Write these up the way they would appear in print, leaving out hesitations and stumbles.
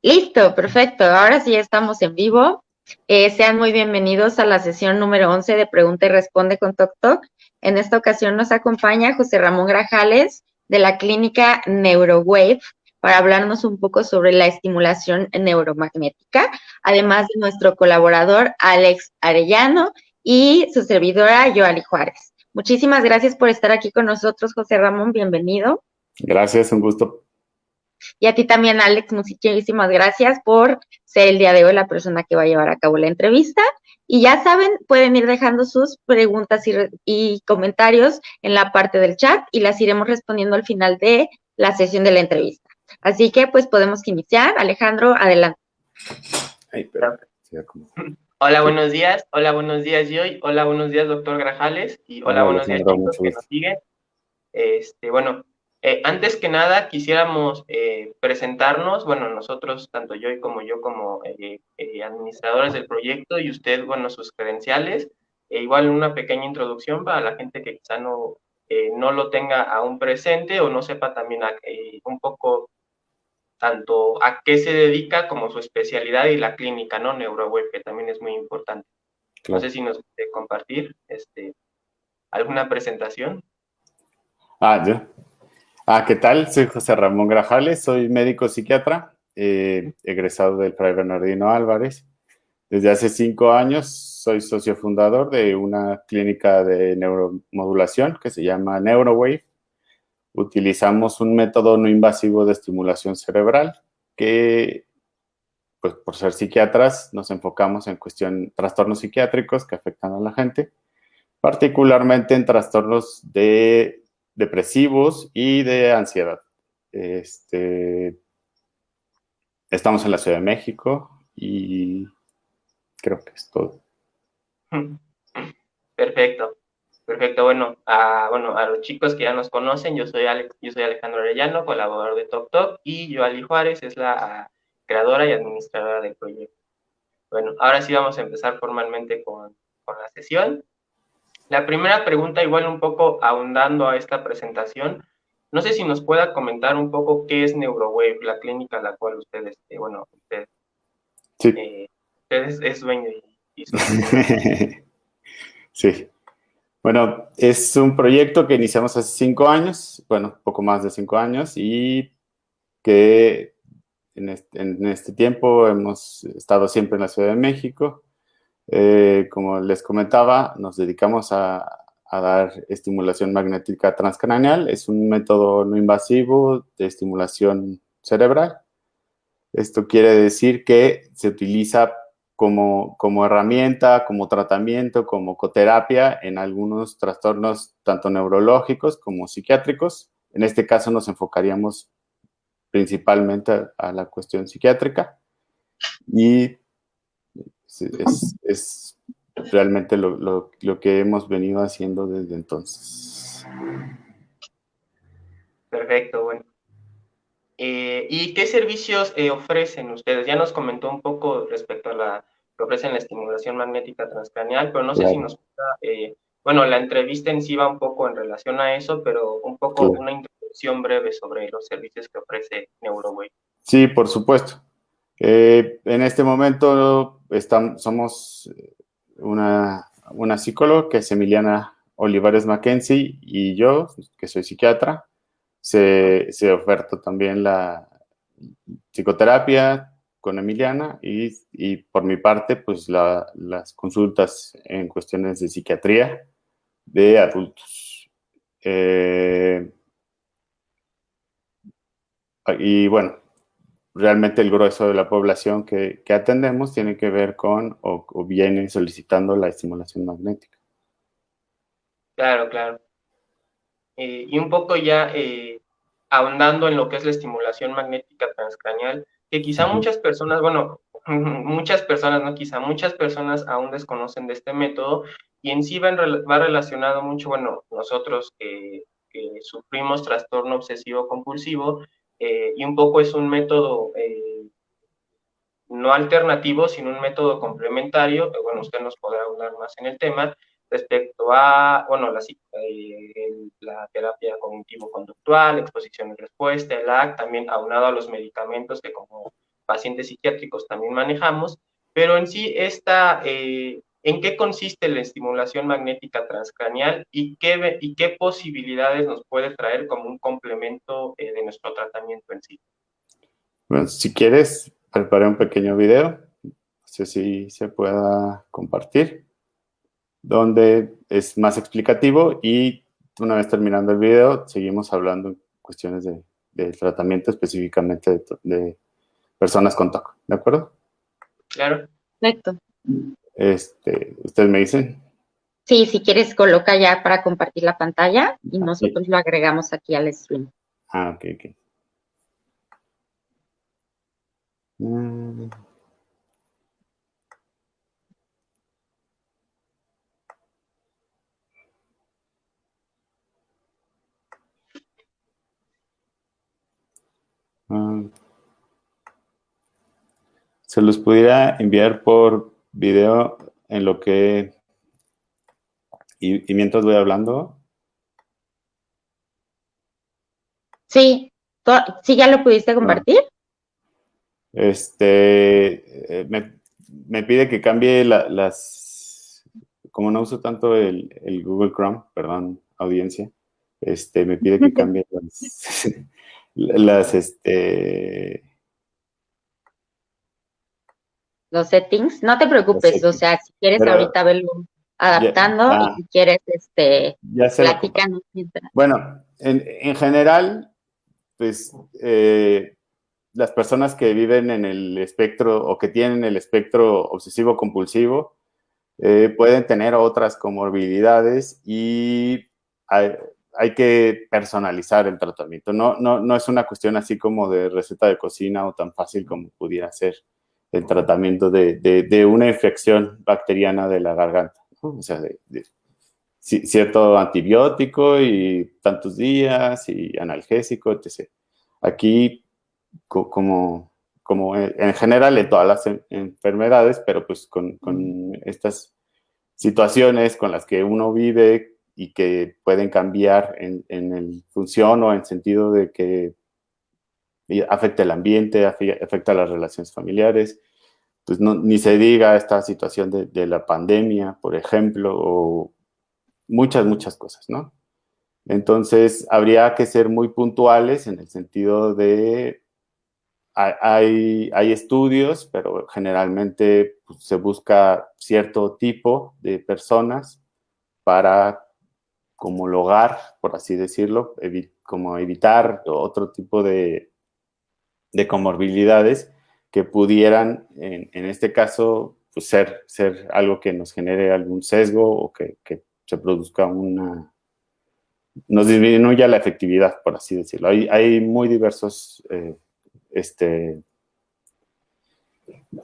Listo, perfecto. Ahora sí estamos en vivo. Sean muy bienvenidos a la sesión número 11 de Pregunta y Responde con Toc Toc. En esta ocasión nos acompaña José Ramón Grajales de la clínica NeuroWave para hablarnos un poco sobre la estimulación neuromagnética, además de nuestro colaborador Alex Arellano y su servidora Joali Juárez. Muchísimas gracias por estar aquí con nosotros, José Ramón. Bienvenido. Gracias, un gusto. Y a ti también, Alex, muchísimas gracias por ser el día de hoy la persona que va a llevar a cabo la entrevista. Y ya saben, pueden ir dejando sus preguntas y comentarios en la parte del chat y las iremos respondiendo al final de la sesión de la entrevista. Así que pues podemos iniciar. Alejandro, adelante. Ay, pero, sí, como- Hola, buenos días, Joy, hola, buenos días, doctor Grajales, y hola, Hola buenos días, Alejandro, chicos mucho que nos gusto. siguen. Antes que nada, quisiéramos presentarnos, bueno, nosotros, tanto Joy como yo, como administradores del proyecto, y usted, bueno, sus credenciales, igual una pequeña introducción para la gente que quizá no lo tenga aún presente o no sepa también un poco tanto a qué se dedica como su especialidad y la clínica, ¿no? NeuroWeb, que también es muy importante. No sé Claro. si nos puede compartir alguna presentación. Yo. ¿Qué tal? Soy José Ramón Grajales, soy médico psiquiatra, egresado del Fray Bernardino Álvarez. Desde hace 5 años soy socio fundador de una clínica de neuromodulación que se llama NeuroWave. Utilizamos un método no invasivo de estimulación cerebral que, pues por ser psiquiatras, nos enfocamos en trastornos psiquiátricos que afectan a la gente, particularmente en trastornos depresivos y de ansiedad. Estamos en la Ciudad de México y creo que es todo. Perfecto, perfecto. Bueno, a los chicos que ya nos conocen, yo soy Alejandro Arellano, colaborador de Tok Tok, y Joali Juárez es la creadora y administradora del proyecto. Bueno, ahora sí vamos a empezar formalmente con la sesión. La primera pregunta, igual un poco ahondando a esta presentación, no sé si nos pueda comentar un poco qué es NeuroWave, la clínica a la cual Sí. eh, usted es dueño y fundador. Sí. Bueno, es un proyecto que iniciamos hace 5 años, bueno, poco más de 5 años, y que en este tiempo hemos estado siempre en la Ciudad de México. Como les comentaba, nos dedicamos a dar estimulación magnética transcraneal. Es un método no invasivo de estimulación cerebral. Esto quiere decir que se utiliza como herramienta, como tratamiento, como coterapia en algunos trastornos tanto neurológicos como psiquiátricos. En este caso nos enfocaríamos principalmente a la cuestión psiquiátrica y es realmente lo que hemos venido haciendo desde entonces. Perfecto, bueno. ¿Y qué servicios ofrecen ustedes? Ya nos comentó un poco respecto a la que ofrecen la estimulación magnética transcranial, pero no sé si Claro, nos pueda, bueno, la entrevista en sí va un poco en relación a eso, pero un poco claro. una introducción breve sobre los servicios que ofrece NeuroWave. Sí, por supuesto. En este momento somos una psicóloga que es Emiliana Olivares Mackenzie y yo, que soy psiquiatra. Se oferta también la psicoterapia con Emiliana y por mi parte, pues las consultas en cuestiones de psiquiatría de adultos. Y bueno, realmente el grueso de la población que atendemos tiene que ver con o viene solicitando la estimulación magnética. Claro, claro. Y un poco ya ahondando en lo que es la estimulación magnética transcranial, que quizá Ujú. muchas personas, bueno, muchas personas, no quizá, muchas personas aún desconocen de este método y en sí va relacionado mucho, bueno, nosotros que sufrimos trastorno obsesivo compulsivo y un poco es un método no alternativo, sino un método complementario, que bueno, usted nos podrá hablar más en el tema, respecto a, bueno, la terapia cognitivo-conductual, exposición y respuesta, el ACT, también aunado a los medicamentos que como pacientes psiquiátricos también manejamos, pero en sí ¿en qué consiste la estimulación magnética transcranial y qué posibilidades nos puede traer como un complemento de nuestro tratamiento en sí? Bueno, si quieres, preparé un pequeño video, no sé si se pueda compartir, donde es más explicativo y una vez terminando el video, seguimos hablando en cuestiones de tratamiento específicamente de personas con TOC, ¿de acuerdo? Claro. Perfecto. Ustedes me dicen. Sí, si quieres, coloca ya para compartir la pantalla y Sí. nosotros lo agregamos aquí al stream. Ah, ok. Mm. Se los pudiera enviar por video en lo que... Y mientras voy hablando. Sí, ¿sí ya lo pudiste compartir? Me pide que cambie las... Como no uso tanto el Google Chrome, perdón, audiencia, me pide que cambie Los settings. No te los preocupes, o settings. sea, si quieres Pero ahorita verlo adaptando y si quieres, ya se lo comparto. platícanos mientras. Bueno, en general, pues las personas que viven en el espectro o que tienen el espectro obsesivo compulsivo pueden tener otras comorbilidades y hay que personalizar el tratamiento. No es una cuestión así como de receta de cocina o tan fácil como pudiera ser el tratamiento de una infección bacteriana de la garganta, ¿no? O sea, cierto antibiótico y tantos días y analgésico, etc. Aquí, como en general en todas las enfermedades, pero pues con estas situaciones con las que uno vive y que pueden cambiar en el función o en sentido de que afecta el ambiente, afecta las relaciones familiares. Pues ni se diga esta situación de la pandemia, por ejemplo, o muchas cosas, ¿no? Entonces, habría que ser muy puntuales en el sentido de, hay estudios, pero generalmente pues, se busca cierto tipo de personas para homologar, por así decirlo, como evitar otro tipo de comorbilidades que pudieran, en este caso, pues ser algo que nos genere algún sesgo o que se produzca nos disminuya la efectividad, por así decirlo. Hay muy diversos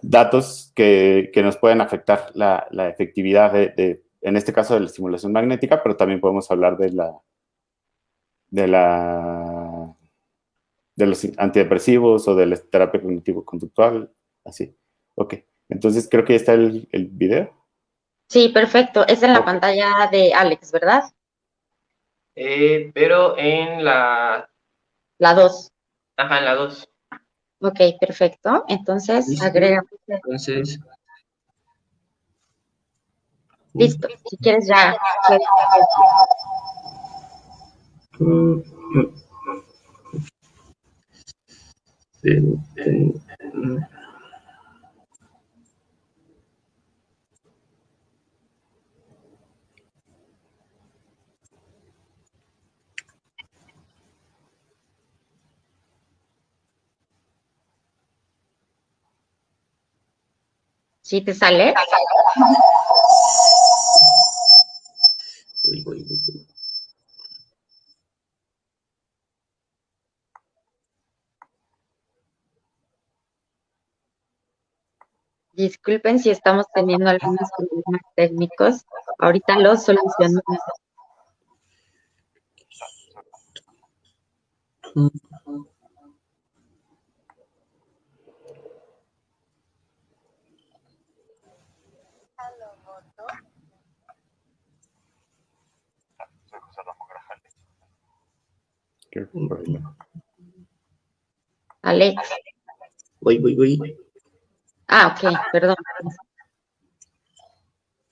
datos que nos pueden afectar la efectividad en este caso, de la estimulación magnética, pero también podemos hablar de los antidepresivos o de la terapia cognitivo-conductual, así. Ok, entonces creo que ya está el video. Sí, perfecto. Es en la Ok. pantalla de Alex, ¿verdad? Pero en la... La 2. Ajá, en la 2. Ok, perfecto. Entonces, Listo. agrega. Entonces, Listo. Si quieres ya. ¿Sí te sale? voy. Disculpen si estamos teniendo algunos problemas técnicos. Ahorita los solucionamos. Alex. Voy. Ah, ok, perdón.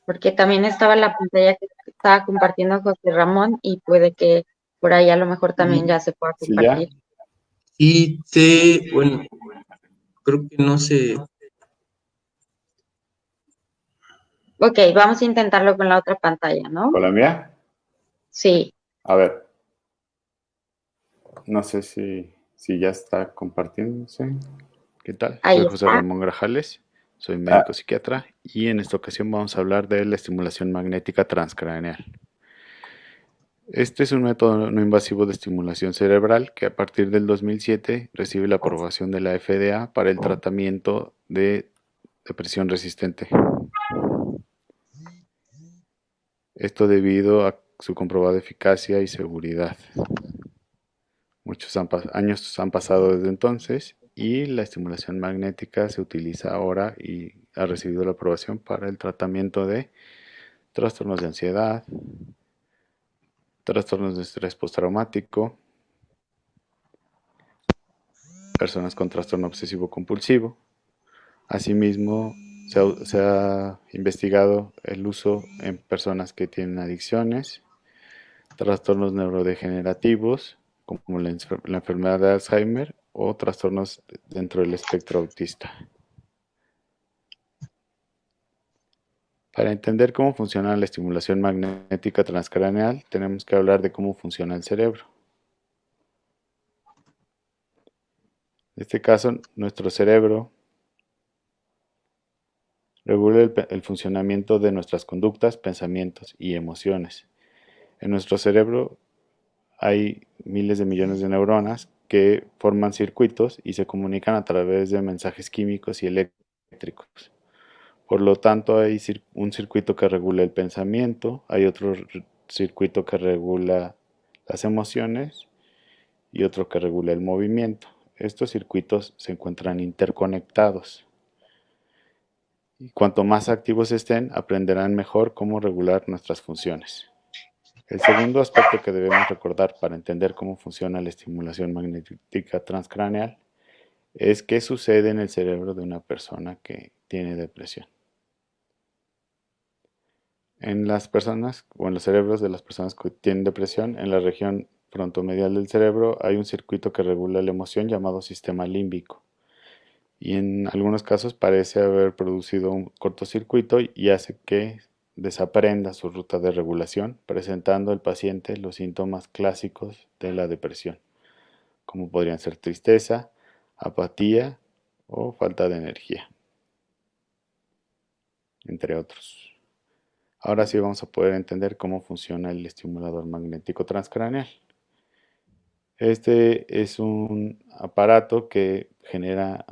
Porque también estaba la pantalla que estaba compartiendo José Ramón y puede que por ahí a lo mejor también ya se pueda Sí, ya. compartir. Bueno, creo que no sé. Ok, vamos a intentarlo con la otra pantalla, ¿no? ¿Con la mía? Sí. A ver. No sé si ya está compartiéndose. ¿Qué tal? Ahí Soy José está. Ramón Grajales, soy médico psiquiatra y en esta ocasión vamos a hablar de la estimulación magnética transcraneal. Este es un método no invasivo de estimulación cerebral que a partir del 2007 recibe la aprobación de la FDA para el tratamiento de depresión resistente. Esto debido a su comprobada eficacia y seguridad. Muchos años han pasado desde entonces y la estimulación magnética se utiliza ahora y ha recibido la aprobación para el tratamiento de trastornos de ansiedad, trastornos de estrés postraumático, personas con trastorno obsesivo compulsivo. Asimismo, se ha investigado el uso en personas que tienen adicciones, trastornos neurodegenerativos, como la enfermedad de Alzheimer o trastornos dentro del espectro autista. Para entender cómo funciona la estimulación magnética transcraneal, tenemos que hablar de cómo funciona el cerebro. En este caso, nuestro cerebro regula el funcionamiento de nuestras conductas, pensamientos y emociones. En nuestro cerebro hay miles de millones de neuronas que forman circuitos y se comunican a través de mensajes químicos y eléctricos. Por lo tanto, hay un circuito que regula el pensamiento, hay otro circuito que regula las emociones y otro que regula el movimiento. Estos circuitos se encuentran interconectados. Y cuanto más activos estén, aprenderán mejor cómo regular nuestras funciones. El segundo aspecto que debemos recordar para entender cómo funciona la estimulación magnética transcraneal es qué sucede en el cerebro de una persona que tiene depresión. En las personas o en los cerebros de las personas que tienen depresión, en la región frontomedial del cerebro hay un circuito que regula la emoción llamado sistema límbico. Y en algunos casos parece haber producido un cortocircuito y hace que desaprenda su ruta de regulación, presentando al paciente los síntomas clásicos de la depresión, como podrían ser tristeza, apatía o falta de energía, entre otros. Ahora sí vamos a poder entender cómo funciona el estimulador magnético transcraneal. Este es un aparato que genera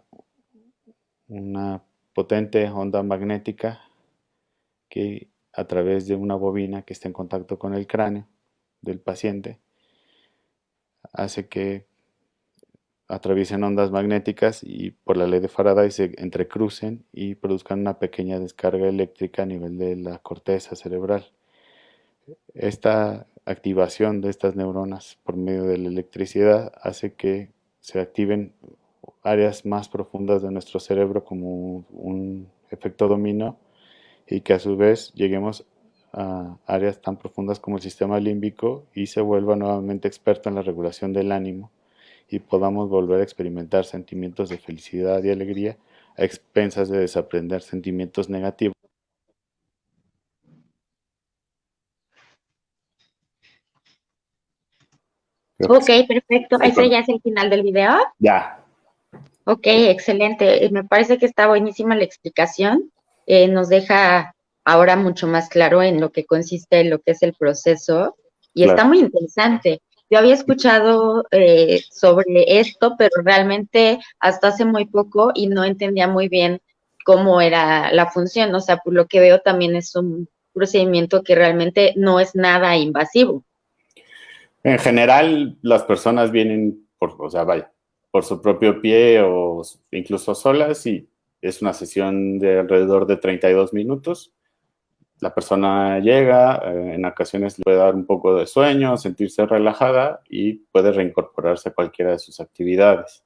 una potente onda magnética que a través de una bobina que está en contacto con el cráneo del paciente hace que atraviesen ondas magnéticas y por la ley de Faraday se entrecrucen y produzcan una pequeña descarga eléctrica a nivel de la corteza cerebral. Esta activación de estas neuronas por medio de la electricidad hace que se activen áreas más profundas de nuestro cerebro como un efecto dominó y que a su vez lleguemos a áreas tan profundas como el sistema límbico y se vuelva nuevamente experto en la regulación del ánimo y podamos volver a experimentar sentimientos de felicidad y alegría a expensas de desaprender sentimientos negativos. Ok, perfecto. ¿Ese ya es el final del video? Ya. Ok, excelente. Me parece que está buenísima la explicación. Nos deja ahora mucho más claro en lo que consiste, lo que es el proceso. Y está Claro. muy interesante. Yo había escuchado sobre esto, pero realmente hasta hace muy poco y no entendía muy bien cómo era la función. O sea, por lo que veo también es un procedimiento que realmente no es nada invasivo. En general, las personas vienen o sea, vaya, por su propio pie o incluso solas y es una sesión de alrededor de 32 minutos. La persona llega, en ocasiones le puede dar un poco de sueño, sentirse relajada y puede reincorporarse a cualquiera de sus actividades.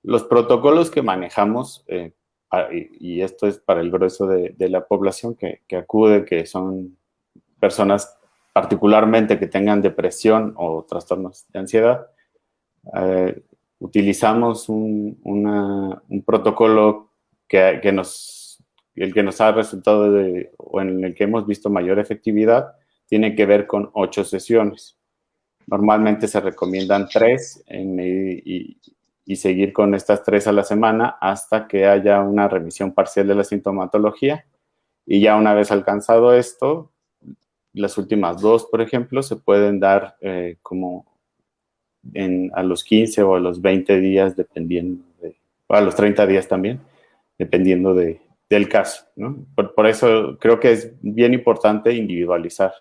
Los protocolos que manejamos, y esto es para el grueso de la población que acude, que son personas particularmente que tengan depresión o trastornos de ansiedad, utilizamos un protocolo el que nos ha resultado o en el que hemos visto mayor efectividad, tiene que ver con 8 sesiones. Normalmente se recomiendan 3 y seguir con estas 3 a la semana hasta que haya una remisión parcial de la sintomatología. Y ya una vez alcanzado esto, las últimas 2, por ejemplo, se pueden dar a los 15 o a los 20 días, o a los 30 días también, dependiendo del caso, ¿no? Por eso creo que es bien importante individualizar,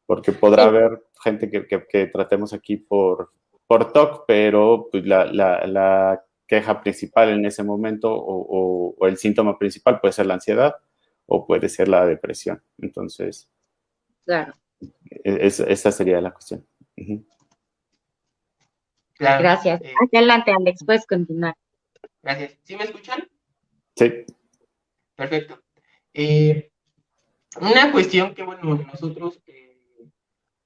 porque podrá haber gente que tratemos aquí por TOC, pero pues la queja principal en ese momento o el síntoma principal puede ser la ansiedad o puede ser la depresión. Entonces, claro. Esa sería la cuestión. Uh-huh. Claro. Gracias. Adelante, Alex, puedes continuar. Gracias. ¿Sí me escuchan? Sí. Perfecto. Una cuestión que, bueno, nosotros,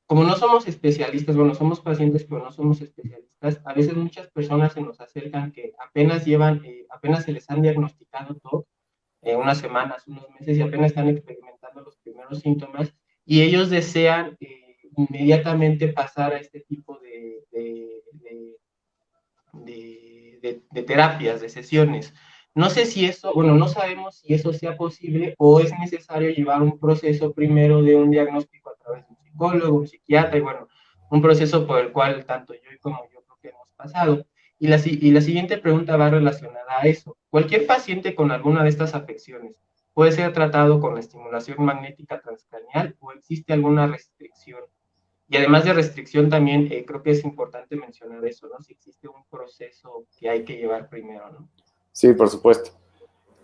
como no somos especialistas, bueno, somos pacientes, pero no somos especialistas, a veces muchas personas se nos acercan que apenas se les han diagnosticado TOC, unas semanas, unos meses, y apenas están experimentando los primeros síntomas, y ellos desean inmediatamente pasar a este tipo de terapias, de sesiones. No sé si eso, bueno, no sabemos si eso sea posible o es necesario llevar un proceso primero de un diagnóstico a través de un psicólogo, un psiquiatra, y bueno, un proceso por el cual tanto yo como yo creo que hemos pasado. Y la siguiente pregunta va relacionada a eso. ¿Cualquier paciente con alguna de estas afecciones puede ser tratado con la estimulación magnética transcranial o existe alguna restricción? Y además de restricción también creo que es importante mencionar eso, ¿no? Si existe un proceso que hay que llevar primero, ¿no? Sí, por supuesto.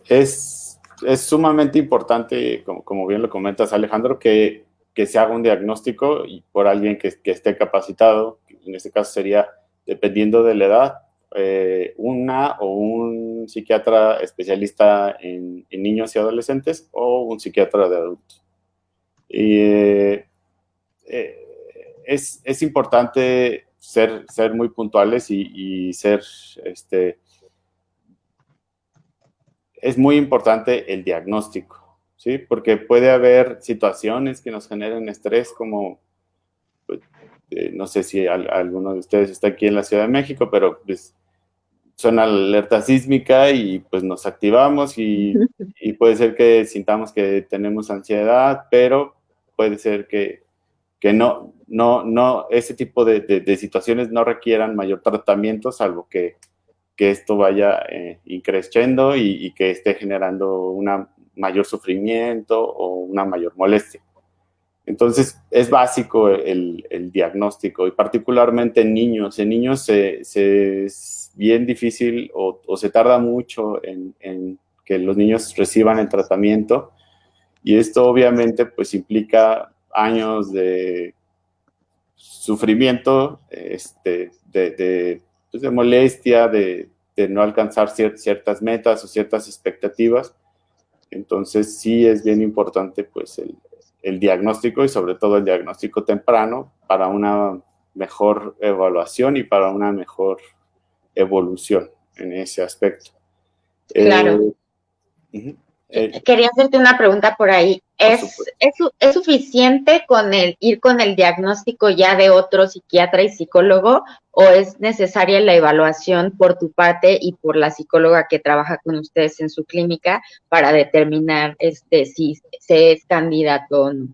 Es sumamente importante, como bien lo comentas, Alejandro, que se haga un diagnóstico y por alguien que esté capacitado. En este caso sería, dependiendo de la edad, una o un psiquiatra especialista en niños y adolescentes o un psiquiatra de adultos. Y es importante ser muy puntuales y ser, es muy importante el diagnóstico, ¿sí? Porque puede haber situaciones que nos generen estrés como, pues, no sé si alguno de ustedes está aquí en la Ciudad de México, pero pues suena la alerta sísmica y pues nos activamos y puede ser que sintamos que tenemos ansiedad, pero puede ser que no, ese tipo de situaciones no requieran mayor tratamiento, salvo que esto vaya increciendo y que esté generando un mayor sufrimiento o una mayor molestia. Entonces, es básico el diagnóstico y particularmente en niños. En niños es bien difícil o se tarda mucho en que los niños reciban el tratamiento y esto obviamente pues implica años de sufrimiento, de molestia, de no alcanzar ciertas metas o ciertas expectativas. Entonces sí es bien importante pues el diagnóstico y sobre todo el diagnóstico temprano para una mejor evaluación y para una mejor evolución en ese aspecto. Claro. Quería hacerte una pregunta por ahí. ¿Es suficiente con ir con el diagnóstico ya de otro psiquiatra y psicólogo o es necesaria la evaluación por tu parte y por la psicóloga que trabaja con ustedes en su clínica para determinar si se es candidato o no?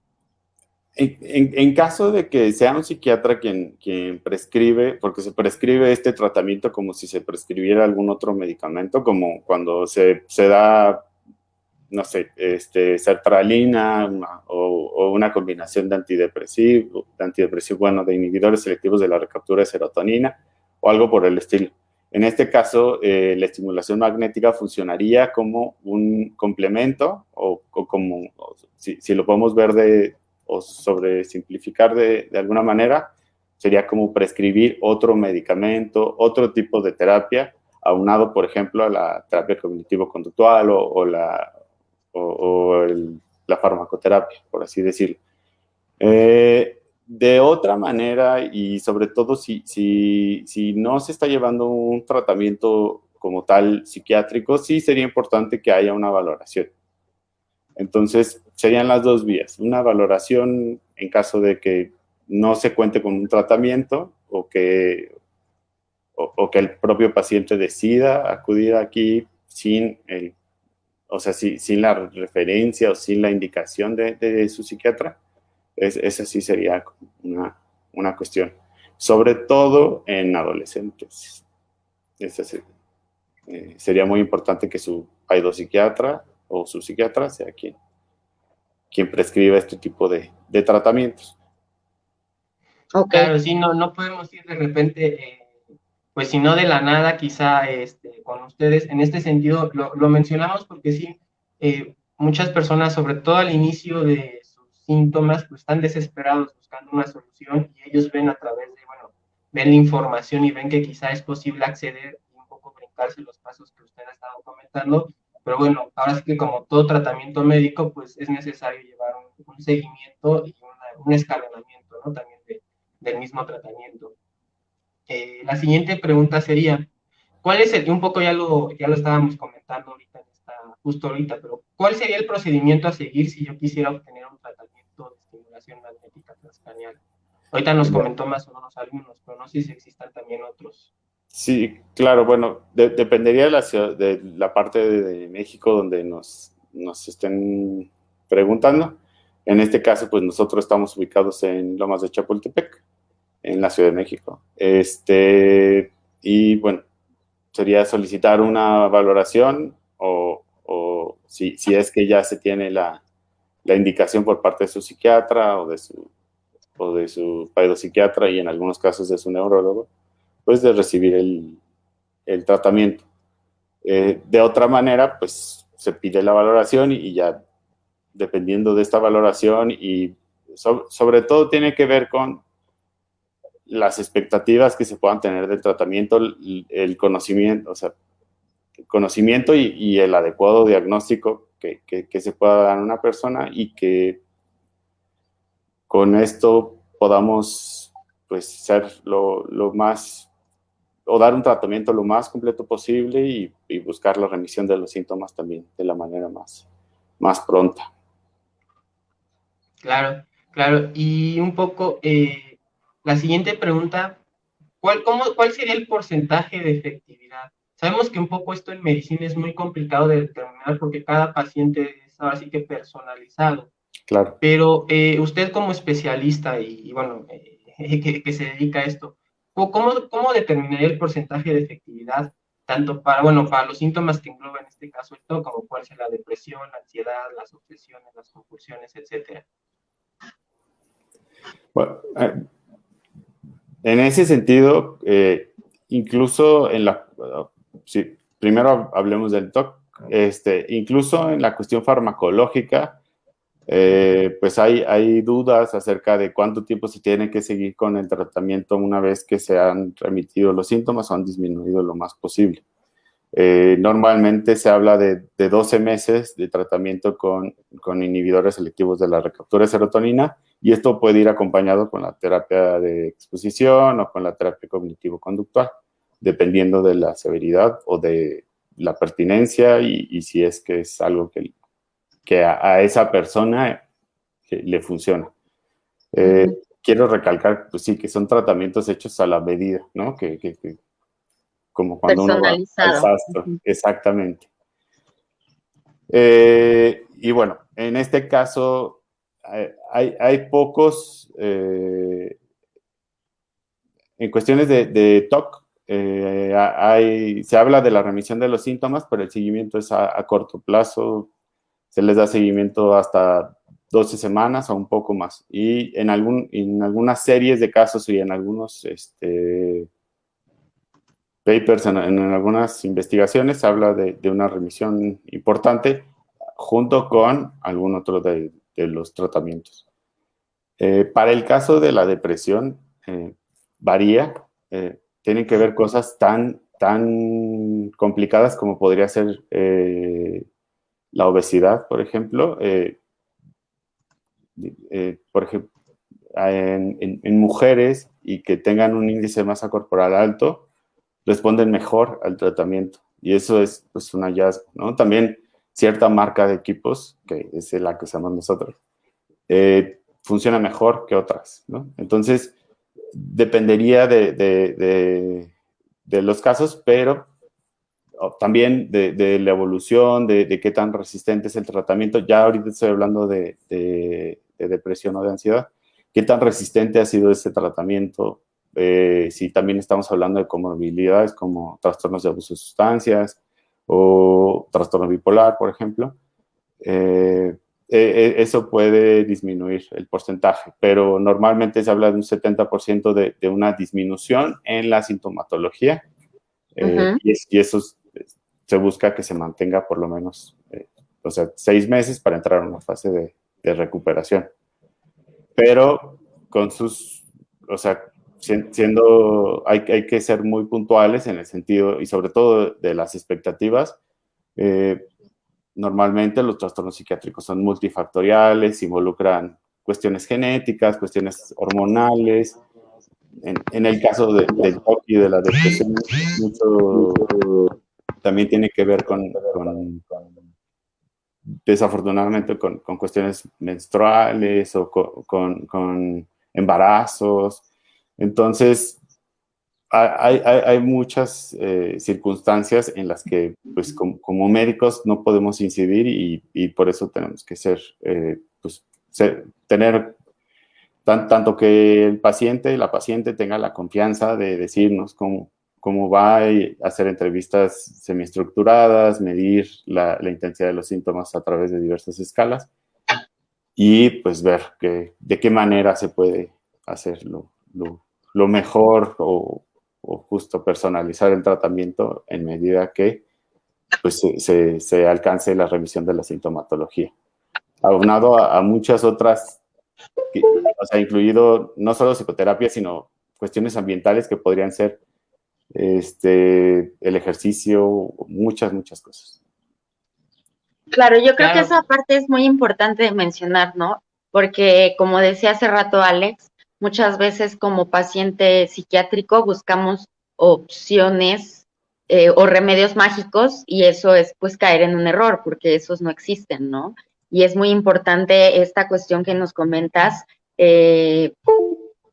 En caso de que sea un psiquiatra quien prescribe, porque se prescribe este tratamiento como si se prescribiera algún otro medicamento, como cuando se da, no sé, sertralina o una combinación de antidepresivo, de inhibidores selectivos de la recaptura de serotonina o algo por el estilo. En este caso, la estimulación magnética funcionaría como un complemento o como, si lo podemos ver o sobre simplificar de alguna manera, sería como prescribir otro medicamento, otro tipo de terapia aunado, por ejemplo, a la terapia cognitivo-conductual la farmacoterapia, por así decirlo. De otra manera, y sobre todo si no se está llevando un tratamiento como tal psiquiátrico, sí sería importante que haya una valoración. Entonces, serían las dos vías. Una valoración en caso de que no se cuente con un tratamiento o que el propio paciente decida acudir aquí sin la referencia o sin la indicación de su psiquiatra. Esa sí sería una cuestión. Sobre todo en adolescentes. Sería muy importante que su psiquiatra o su psiquiatra sea quien prescriba este tipo de tratamientos. Okay. Claro, sí, no podemos ir de repente, pues si no de la nada, quizá con ustedes. En este sentido, lo mencionamos porque sí, muchas personas, sobre todo al inicio de sus síntomas, pues están desesperados buscando una solución y ellos ven a través de, ven la información y ven que quizá es posible acceder y un poco brincarse los pasos que usted ha estado comentando. Pero bueno, ahora sí que como todo tratamiento médico, pues es necesario llevar un seguimiento y un escalonamiento, ¿no? También del mismo tratamiento. La siguiente pregunta sería, ¿cuál es un poco ya lo estábamos comentando ahorita, justo ahorita, pero ¿cuál sería el procedimiento a seguir si yo quisiera obtener un tratamiento de estimulación magnética transcranial? Ahorita nos comentó más o menos algunos, pero no sé si existan también otros. Sí, claro, bueno, dependería de la parte de México donde nos estén preguntando. En este caso, pues nosotros estamos ubicados en Lomas de Chapultepec, en la Ciudad de México. Y bueno, sería solicitar una valoración o si es que ya se tiene la indicación por parte de su psiquiatra o de su psiquiatra y en algunos casos de su neurólogo, pues de recibir el tratamiento. De otra manera, pues se pide la valoración y ya dependiendo de esta valoración y sobre todo tiene que ver con las expectativas que se puedan tener del tratamiento, el conocimiento, el conocimiento y el adecuado diagnóstico que se pueda dar a una persona y que con esto podamos pues ser lo más o dar un tratamiento lo más completo posible y buscar la remisión de los síntomas también de la manera más pronta. Claro, claro. Y un poco, la siguiente pregunta, ¿cuál sería el porcentaje de efectividad? Sabemos que un poco esto en medicina es muy complicado de determinar porque cada paciente es ahora sí que personalizado. Claro. Pero usted como especialista y bueno, que se dedica a esto, ¿cómo determinaría el porcentaje de efectividad tanto para los síntomas que engloba en este caso esto, como puede ser la depresión, la ansiedad, las obsesiones, las compulsiones, etcétera? Bueno, en ese sentido, incluso primero hablemos del TOC, incluso en la cuestión farmacológica, pues hay dudas acerca de cuánto tiempo se tiene que seguir con el tratamiento una vez que se han remitido los síntomas o han disminuido lo más posible. Normalmente se habla de 12 meses de tratamiento con inhibidores selectivos de la recaptura de serotonina y esto puede ir acompañado con la terapia de exposición o con la terapia cognitivo-conductual, dependiendo de la severidad o de la pertinencia y si es que es algo que a esa persona le funciona. Quiero recalcar, pues sí, que son tratamientos hechos a la medida, ¿no? Como cuando uno va al sastre, exactamente. Y bueno, en este caso hay pocos, en cuestiones de TOC, se habla de la remisión de los síntomas, pero el seguimiento es a corto plazo, se les da seguimiento hasta 12 semanas o un poco más. Y en algunas series de casos y en algunos papers, en algunas investigaciones, se habla de una remisión importante junto con algún otro de los tratamientos. Para el caso de la depresión, varía. Tienen que ver cosas tan tan complicadas como podría ser la obesidad, por ejemplo. Por ejemplo, en mujeres y que tengan un índice de masa corporal alto, responden mejor al tratamiento. Y eso es pues, un hallazgo, ¿no? También cierta marca de equipos, que es la que usamos nosotros, funciona mejor que otras, ¿no? Entonces, dependería de los casos, pero también de la evolución, de qué tan resistente es el tratamiento. Ya ahorita estoy hablando de depresión o de ansiedad. ¿Qué tan resistente ha sido ese tratamiento? Si también estamos hablando de comorbilidades como trastornos de abuso de sustancias o trastorno bipolar, por ejemplo, eso puede disminuir el porcentaje, pero normalmente se habla de un 70% de una disminución en la sintomatología, y eso se busca que se mantenga por lo menos, 6 meses para entrar en una fase de recuperación. Pero con sus, o sea, hay que ser muy puntuales en el sentido, y sobre todo de las expectativas. Normalmente los trastornos psiquiátricos son multifactoriales, involucran cuestiones genéticas, cuestiones hormonales. En el caso del TOC y de la depresión, mucho también tiene que ver desafortunadamente con cuestiones menstruales o con embarazos. Entonces, hay muchas circunstancias en las que, pues, como médicos no podemos incidir y por eso tenemos que tener tanto que el paciente y la paciente tenga la confianza de decirnos cómo va, y hacer entrevistas semiestructuradas, medir la intensidad de los síntomas a través de diversas escalas y pues ver de qué manera se puede hacer lo mejor o justo personalizar el tratamiento en medida que pues, se alcance la remisión de la sintomatología. Aunado a muchas otras, o sea, incluido no solo psicoterapia, sino cuestiones ambientales que podrían ser el ejercicio, muchas cosas. Claro, yo creo que esa parte es muy importante de mencionar, ¿no? Porque como decía hace rato Alex, muchas veces como paciente psiquiátrico buscamos opciones o remedios mágicos y eso es pues caer en un error porque esos no existen, ¿no? Y es muy importante esta cuestión que nos comentas,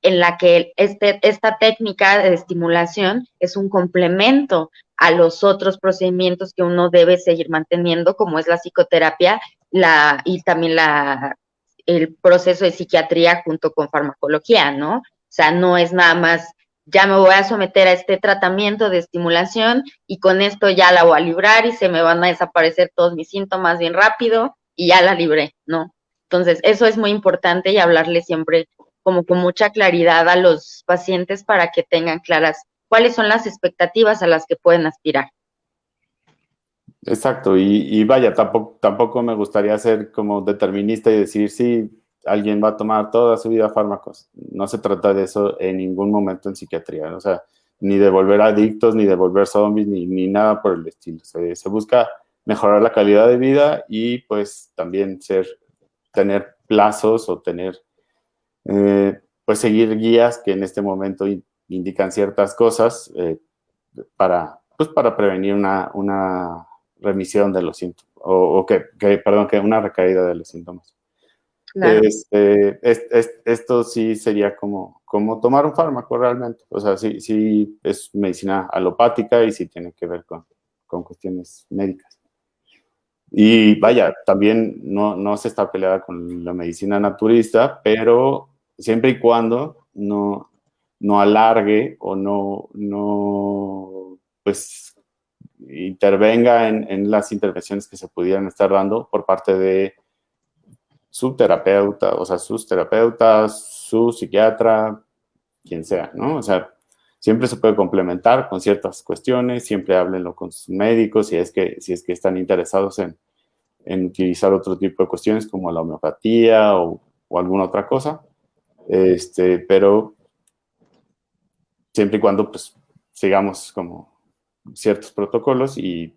en la que esta técnica de estimulación es un complemento a los otros procedimientos que uno debe seguir manteniendo, como es la psicoterapia y también el proceso de psiquiatría junto con farmacología, ¿no? O sea, no es nada más, ya me voy a someter a este tratamiento de estimulación y con esto ya la voy a librar y se me van a desaparecer todos mis síntomas bien rápido y ya la libré, ¿no? Entonces, eso es muy importante y hablarle siempre como con mucha claridad a los pacientes para que tengan claras cuáles son las expectativas a las que pueden aspirar. Exacto, y vaya, tampoco me gustaría ser como determinista y decir, sí, alguien va a tomar toda su vida fármacos. No se trata de eso en ningún momento en psiquiatría, ¿no? O sea, ni de volver adictos, ni de volver zombies, ni nada por el estilo. Se busca mejorar la calidad de vida y pues también tener plazos o tener, pues seguir guías que en este momento indican ciertas cosas para prevenir una remisión de los síntomas, perdón, que una recaída de los síntomas. Claro. Esto sí sería como tomar un fármaco realmente, o sea, sí es medicina alopática y sí tiene que ver con cuestiones médicas. Y vaya, también no se está peleada con la medicina naturista, pero siempre y cuando no alargue o no pues intervenga en las intervenciones que se pudieran estar dando por parte de su terapeuta, o sea, sus terapeutas, su psiquiatra, quien sea, ¿no? O sea, siempre se puede complementar con ciertas cuestiones, siempre háblenlo con sus médicos si es que están interesados en utilizar otro tipo de cuestiones como la homeopatía o alguna otra cosa, pero siempre y cuando pues sigamos como ciertos protocolos y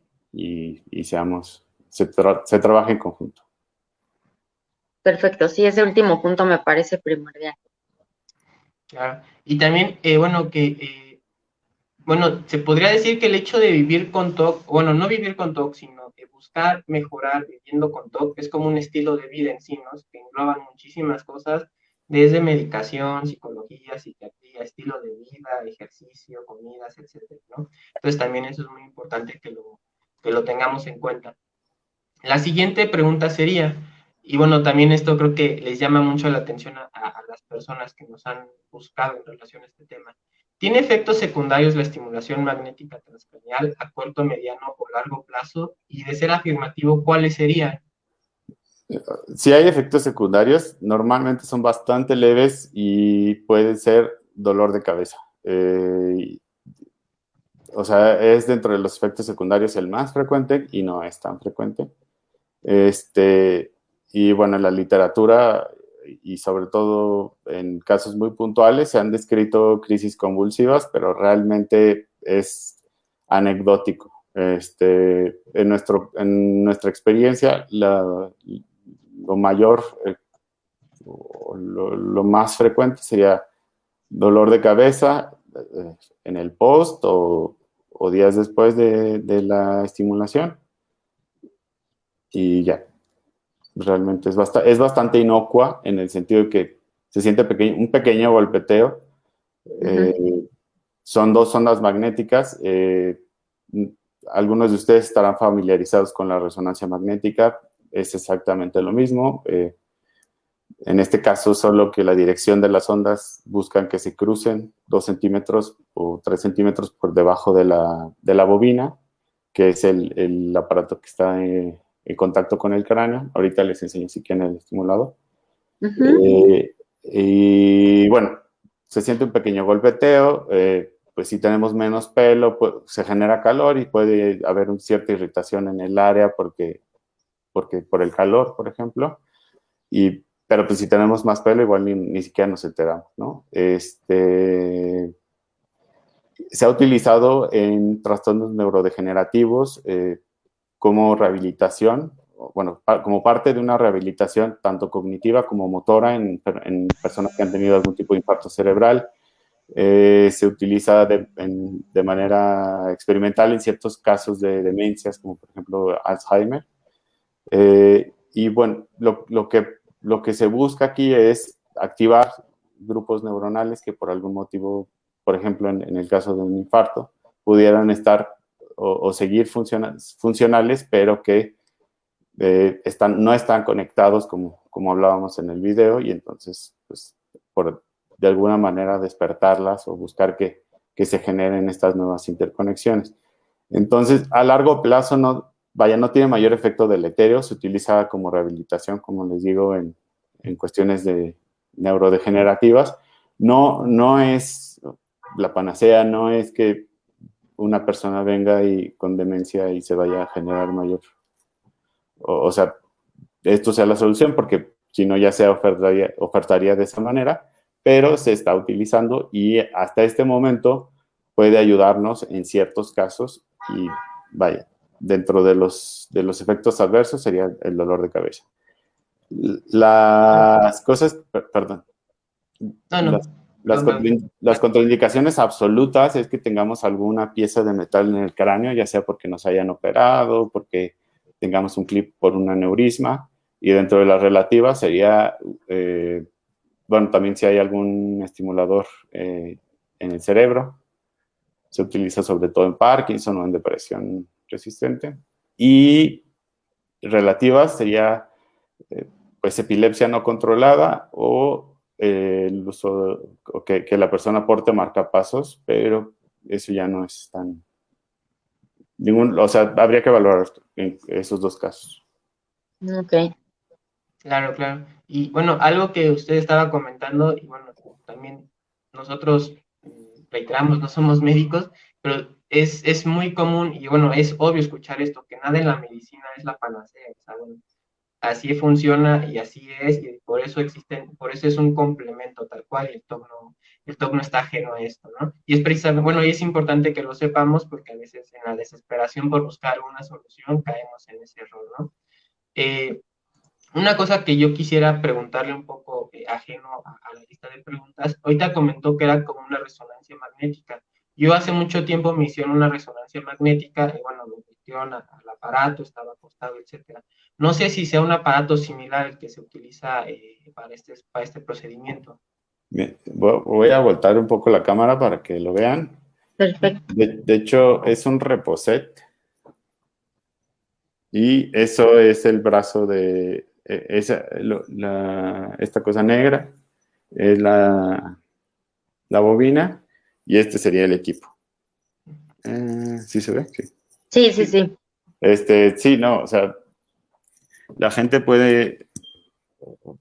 se trabaje en conjunto. Perfecto, sí, ese último punto me parece primordial. Claro. Y también, bueno, se podría decir que el hecho de vivir con TOC, bueno, no vivir con TOC, sino de buscar mejorar viviendo con TOC, es como un estilo de vida en sí, ¿no? Que engloban muchísimas cosas, desde medicación, psicología, psiquiatría, estilo de vida, ejercicio, comidas, etcétera, ¿no? Entonces también eso es muy importante que lo tengamos en cuenta. La siguiente pregunta sería, y bueno, también esto creo que les llama mucho la atención a las personas que nos han buscado en relación a este tema. ¿Tiene efectos secundarios la estimulación magnética transcranial a corto, mediano o largo plazo? Y de ser afirmativo, ¿cuáles serían? Si hay efectos secundarios, normalmente son bastante leves y pueden ser dolor de cabeza. O sea, es dentro de los efectos secundarios el más frecuente y no es tan frecuente. Y bueno, en la literatura y sobre todo en casos muy puntuales se han descrito crisis convulsivas, pero realmente es anecdótico. En nuestra experiencia, lo mayor, lo más frecuente sería dolor de cabeza en el post o días después de la estimulación y ya. Realmente es bastante inocua en el sentido de que se siente un pequeño golpeteo. Son dos ondas magnéticas. Algunos de ustedes estarán familiarizados con la resonancia magnética. Es exactamente lo mismo. En este caso, solo que la dirección de las ondas buscan que se crucen 2 centímetros o 3 centímetros por debajo de la bobina, que es el aparato que está en contacto con el cráneo. Ahorita les enseño si quieren el estimulador. Y bueno, se siente un pequeño golpeteo. Pues si tenemos menos pelo, pues, se genera calor y puede haber una cierta irritación en el área por el calor, por ejemplo. Pero pues si tenemos más pelo, igual ni siquiera nos enteramos, ¿no? Se ha utilizado en trastornos neurodegenerativos como rehabilitación, bueno, como parte de una rehabilitación tanto cognitiva como motora en personas que han tenido algún tipo de infarto cerebral. Se utiliza de manera experimental en ciertos casos de demencias, como por ejemplo Alzheimer. Y bueno, lo que se busca aquí es activar grupos neuronales que por algún motivo, por ejemplo, en el caso de un infarto, pudieran estar o seguir funcionales, pero que no están conectados como hablábamos en el video, y entonces, pues, de alguna manera despertarlas o buscar que se generen estas nuevas interconexiones. Entonces, a largo plazo no tiene mayor efecto deletéreo, se utiliza como rehabilitación, como les digo, en cuestiones de neurodegenerativas. No es la panacea, no es que una persona venga con demencia y se vaya a generar mayor, o sea, esto sea la solución, porque si no ya se ofertaría de esa manera, pero se está utilizando y hasta este momento puede ayudarnos en ciertos casos y vaya, dentro de los efectos adversos sería el dolor de cabeza. Las cosas, perdón, las contraindicaciones absolutas es que tengamos alguna pieza de metal en el cráneo, ya sea porque nos hayan operado, porque tengamos un clip por un aneurisma, y dentro de las relativas sería, bueno, también si hay algún estimulador en el cerebro, se utiliza sobre todo en Parkinson o en depresión resistente, y relativas sería pues epilepsia no controlada o el uso, que la persona porte marcapasos, pero eso ya no es tan o sea, habría que valorar en esos dos casos. Ok. Claro, claro. Y bueno, algo que usted estaba comentando, y bueno, también nosotros reiteramos, no somos médicos, pero es muy común y bueno, es obvio escuchar esto, que nada en la medicina es la panacea, o sea, bueno, así funciona y así es, y por eso existen, por eso es un complemento tal cual, y el TOC el TOC no está ajeno a esto, ¿no? Y es precisamente, bueno, y es importante que lo sepamos porque a veces en la desesperación por buscar una solución caemos en ese error, ¿no? Una cosa que yo quisiera preguntarle un poco ajeno a la lista de preguntas, ahorita comentó que era como una resonancia magnética. Yo hace mucho tiempo me hicieron una resonancia magnética y bueno, me metieron al aparato, estaba acostado, etcétera. No sé si sea un aparato similar al que se utiliza para este procedimiento. Bien, voy a voltar un poco la cámara para que lo vean. Perfecto. De hecho, es un reposet. Y eso es el brazo de esta cosa negra, es la bobina, y este sería el equipo. ¿Sí se ve? Sí. Sí. Sí, no, o sea, la gente puede,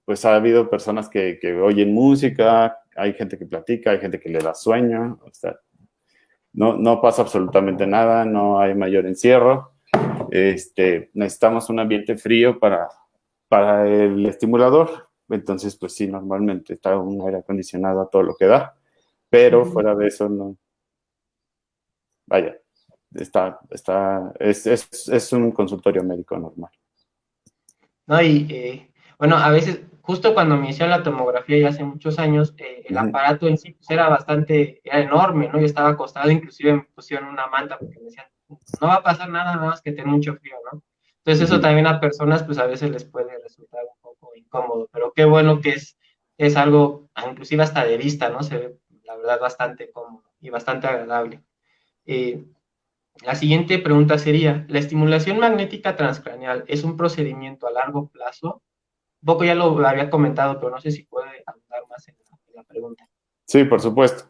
pues ha habido personas que oyen música, hay gente que platica, hay gente que le da sueño, o sea, no pasa absolutamente nada, no hay mayor encierro. Necesitamos un ambiente frío para el estimulador, entonces pues sí, normalmente está un aire acondicionado a todo lo que da, pero fuera de eso no, vaya, es un consultorio médico normal. ¿No? Y bueno, a veces, justo cuando me hicieron la tomografía ya hace muchos años, el aparato en sí pues, era enorme, ¿no? Yo estaba acostado, inclusive me pusieron una manta porque me decían, no va a pasar nada más que tener mucho frío, ¿no? Entonces eso también a personas pues a veces les puede resultar un poco incómodo, pero qué bueno que es algo, inclusive hasta de vista, ¿no? Se ve, la verdad, bastante cómodo y bastante agradable. La siguiente pregunta sería, ¿la estimulación magnética transcraneal es un procedimiento a largo plazo? Un poco ya lo había comentado, pero no sé si puede abundar más en la pregunta. Sí, por supuesto.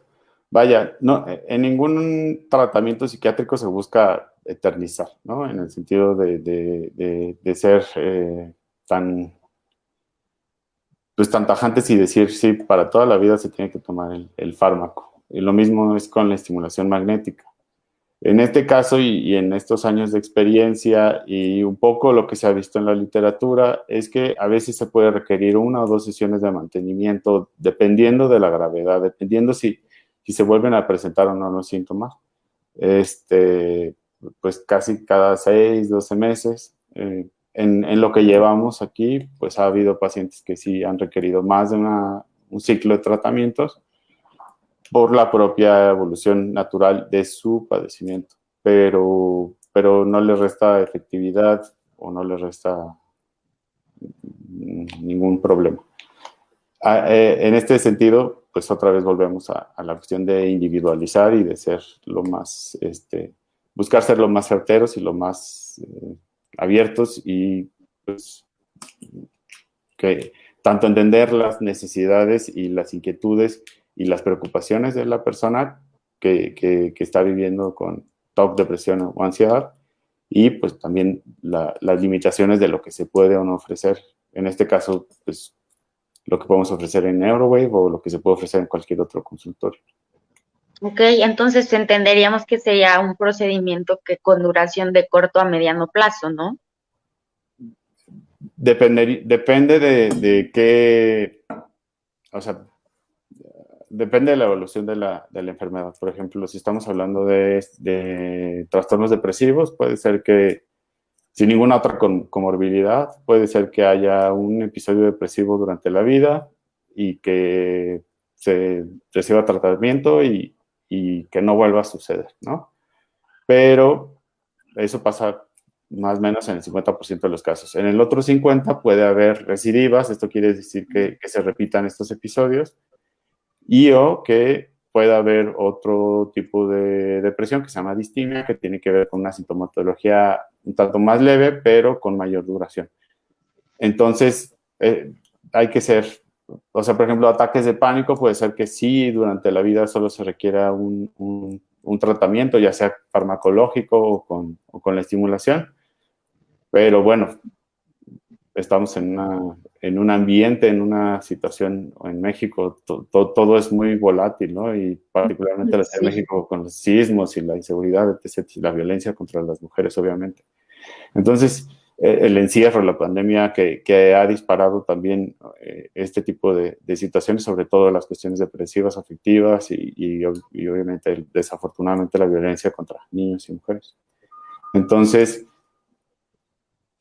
Vaya, no, en ningún tratamiento psiquiátrico se busca eternizar, ¿no? En el sentido de ser tan tajantes y decir, sí, para toda la vida se tiene que tomar el fármaco. Y lo mismo es con la estimulación magnética. En este caso y en estos años de experiencia y un poco lo que se ha visto en la literatura es que a veces se puede requerir 1 o 2 sesiones de mantenimiento dependiendo de la gravedad, dependiendo si se vuelven a presentar o no los síntomas. Pues casi cada 6, 12 meses. En lo que llevamos aquí, pues ha habido pacientes que sí han requerido más de un ciclo de tratamientos por la propia evolución natural de su padecimiento, pero no le resta efectividad o no le resta ningún problema. En este sentido, pues otra vez volvemos a la cuestión de individualizar y de ser lo más, buscar ser lo más certeros y lo más abiertos y pues que tanto entender las necesidades y las inquietudes y las preocupaciones de la persona que está viviendo con TOC, depresión o ansiedad, y pues también las limitaciones de lo que se puede o no ofrecer. En este caso, pues lo que podemos ofrecer en Neurowave o lo que se puede ofrecer en cualquier otro consultorio. Ok, entonces entenderíamos que sería un procedimiento que con duración de corto a mediano plazo, ¿no? Depende de qué, o sea, depende de la evolución de la enfermedad. Por ejemplo, si estamos hablando de trastornos depresivos, puede ser que sin ninguna otra comorbilidad, puede ser que haya un episodio depresivo durante la vida y que se reciba tratamiento y que no vuelva a suceder, ¿no? Pero eso pasa más o menos en el 50% de los casos. En el otro 50% puede haber recidivas, esto quiere decir que se repitan estos episodios, y o que pueda haber otro tipo de depresión que se llama distimia, que tiene que ver con una sintomatología un tanto más leve, pero con mayor duración. Entonces, hay que ser, o sea, por ejemplo, ataques de pánico puede ser que sí, durante la vida solo se requiera un tratamiento, ya sea farmacológico o con la estimulación, pero bueno, estamos en un ambiente, en una situación en México, todo es muy volátil, ¿no? Y particularmente la Ciudad de México con los sismos y la inseguridad, etc., y la violencia contra las mujeres, obviamente. Entonces, el encierro, la pandemia que ha disparado también este tipo de situaciones, sobre todo las cuestiones depresivas, afectivas y obviamente, desafortunadamente, la violencia contra niños y mujeres. Entonces,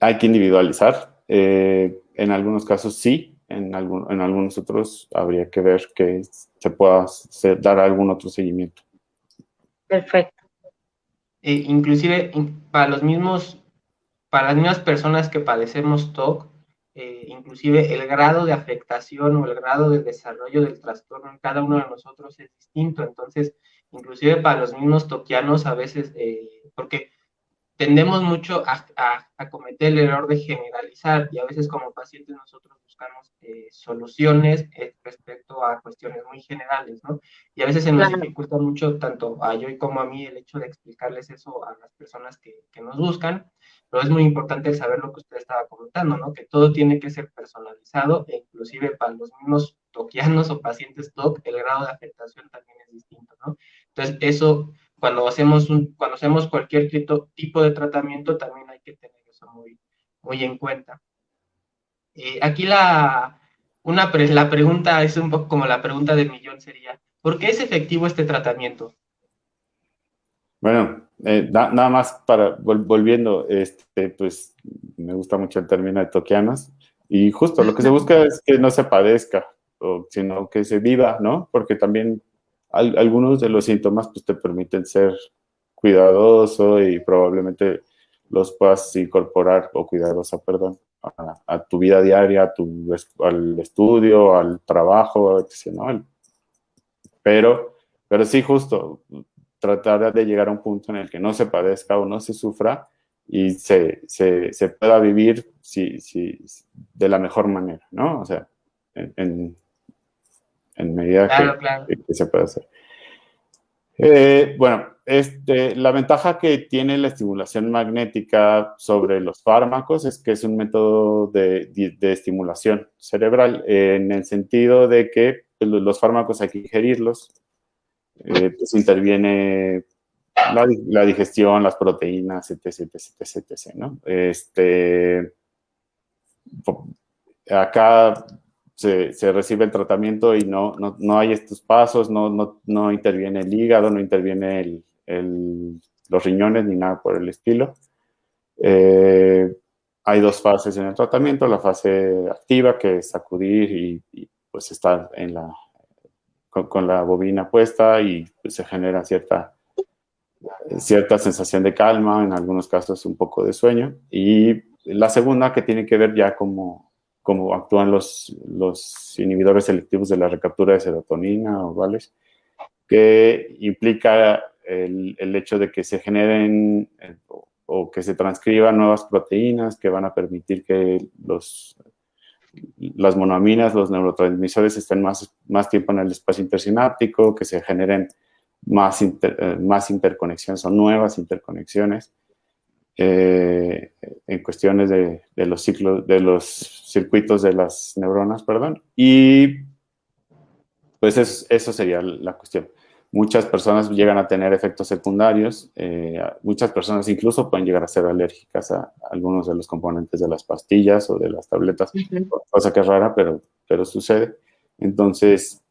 hay que individualizar. En algunos casos sí, en algunos otros habría que ver que se pueda dar algún otro seguimiento. Perfecto. Inclusive para las mismas personas que padecemos TOC, inclusive el grado de afectación o el grado de desarrollo del trastorno en cada uno de nosotros es distinto. Entonces, inclusive para los mismos toquianos a veces, porque tendemos mucho a cometer el error de generalizar, y a veces como pacientes nosotros buscamos soluciones respecto a cuestiones muy generales, ¿no? Y a veces se nos dificulta mucho, tanto a yo como a mí, el hecho de explicarles eso a las personas que nos buscan, pero es muy importante saber lo que usted estaba comentando, ¿no? Que todo tiene que ser personalizado, e inclusive para los mismos toquianos o pacientes TOC, el grado de afectación también es distinto, ¿no? Entonces, eso, cuando hacemos cualquier tipo de tratamiento, también hay que tener eso muy, muy en cuenta. Aquí la pregunta es un poco como la pregunta del millón, sería, ¿por qué es efectivo este tratamiento? Bueno, nada más para volviendo, pues me gusta mucho el término de toquianos, y justo lo que se busca es que no se padezca, sino que se viva, ¿no? Porque también algunos de los síntomas pues te permiten ser cuidadoso y probablemente los puedas incorporar, o cuidadosa, perdón, a tu vida diaria, al estudio, al trabajo, etc., ¿no? Pero sí, justo tratar de llegar a un punto en el que no se padezca o no se sufra y se pueda vivir de la mejor manera, ¿no? O sea, en medida Claro, que, claro. que se pueda hacer. Bueno, la ventaja que tiene la estimulación magnética sobre los fármacos es que es un método de estimulación cerebral, en el sentido de que los fármacos hay que ingerirlos, pues interviene la digestión, las proteínas, etc., ¿no? Acá se recibe el tratamiento y no hay estos pasos, no interviene el hígado, no interviene los riñones ni nada por el estilo. Hay dos fases en el tratamiento: la fase activa, que es acudir y pues estar con la bobina puesta, y pues se genera cierta sensación de calma, en algunos casos un poco de sueño. Y la segunda, que tiene que ver ya cómo actúan los inhibidores selectivos de la recaptura de serotonina, o ¿vales? Que implica el hecho de que se generen o que se transcriban nuevas proteínas que van a permitir que las monoaminas, los neurotransmisores, estén más tiempo en el espacio intersináptico, que se generen más interconexiones o nuevas interconexiones en cuestiones de los circuitos de las neuronas, perdón. Y pues eso sería la cuestión. Muchas personas llegan a tener efectos secundarios, muchas personas incluso pueden llegar a ser alérgicas a algunos de los componentes de las pastillas o de las tabletas, cosa que es rara, pero sucede. Entonces,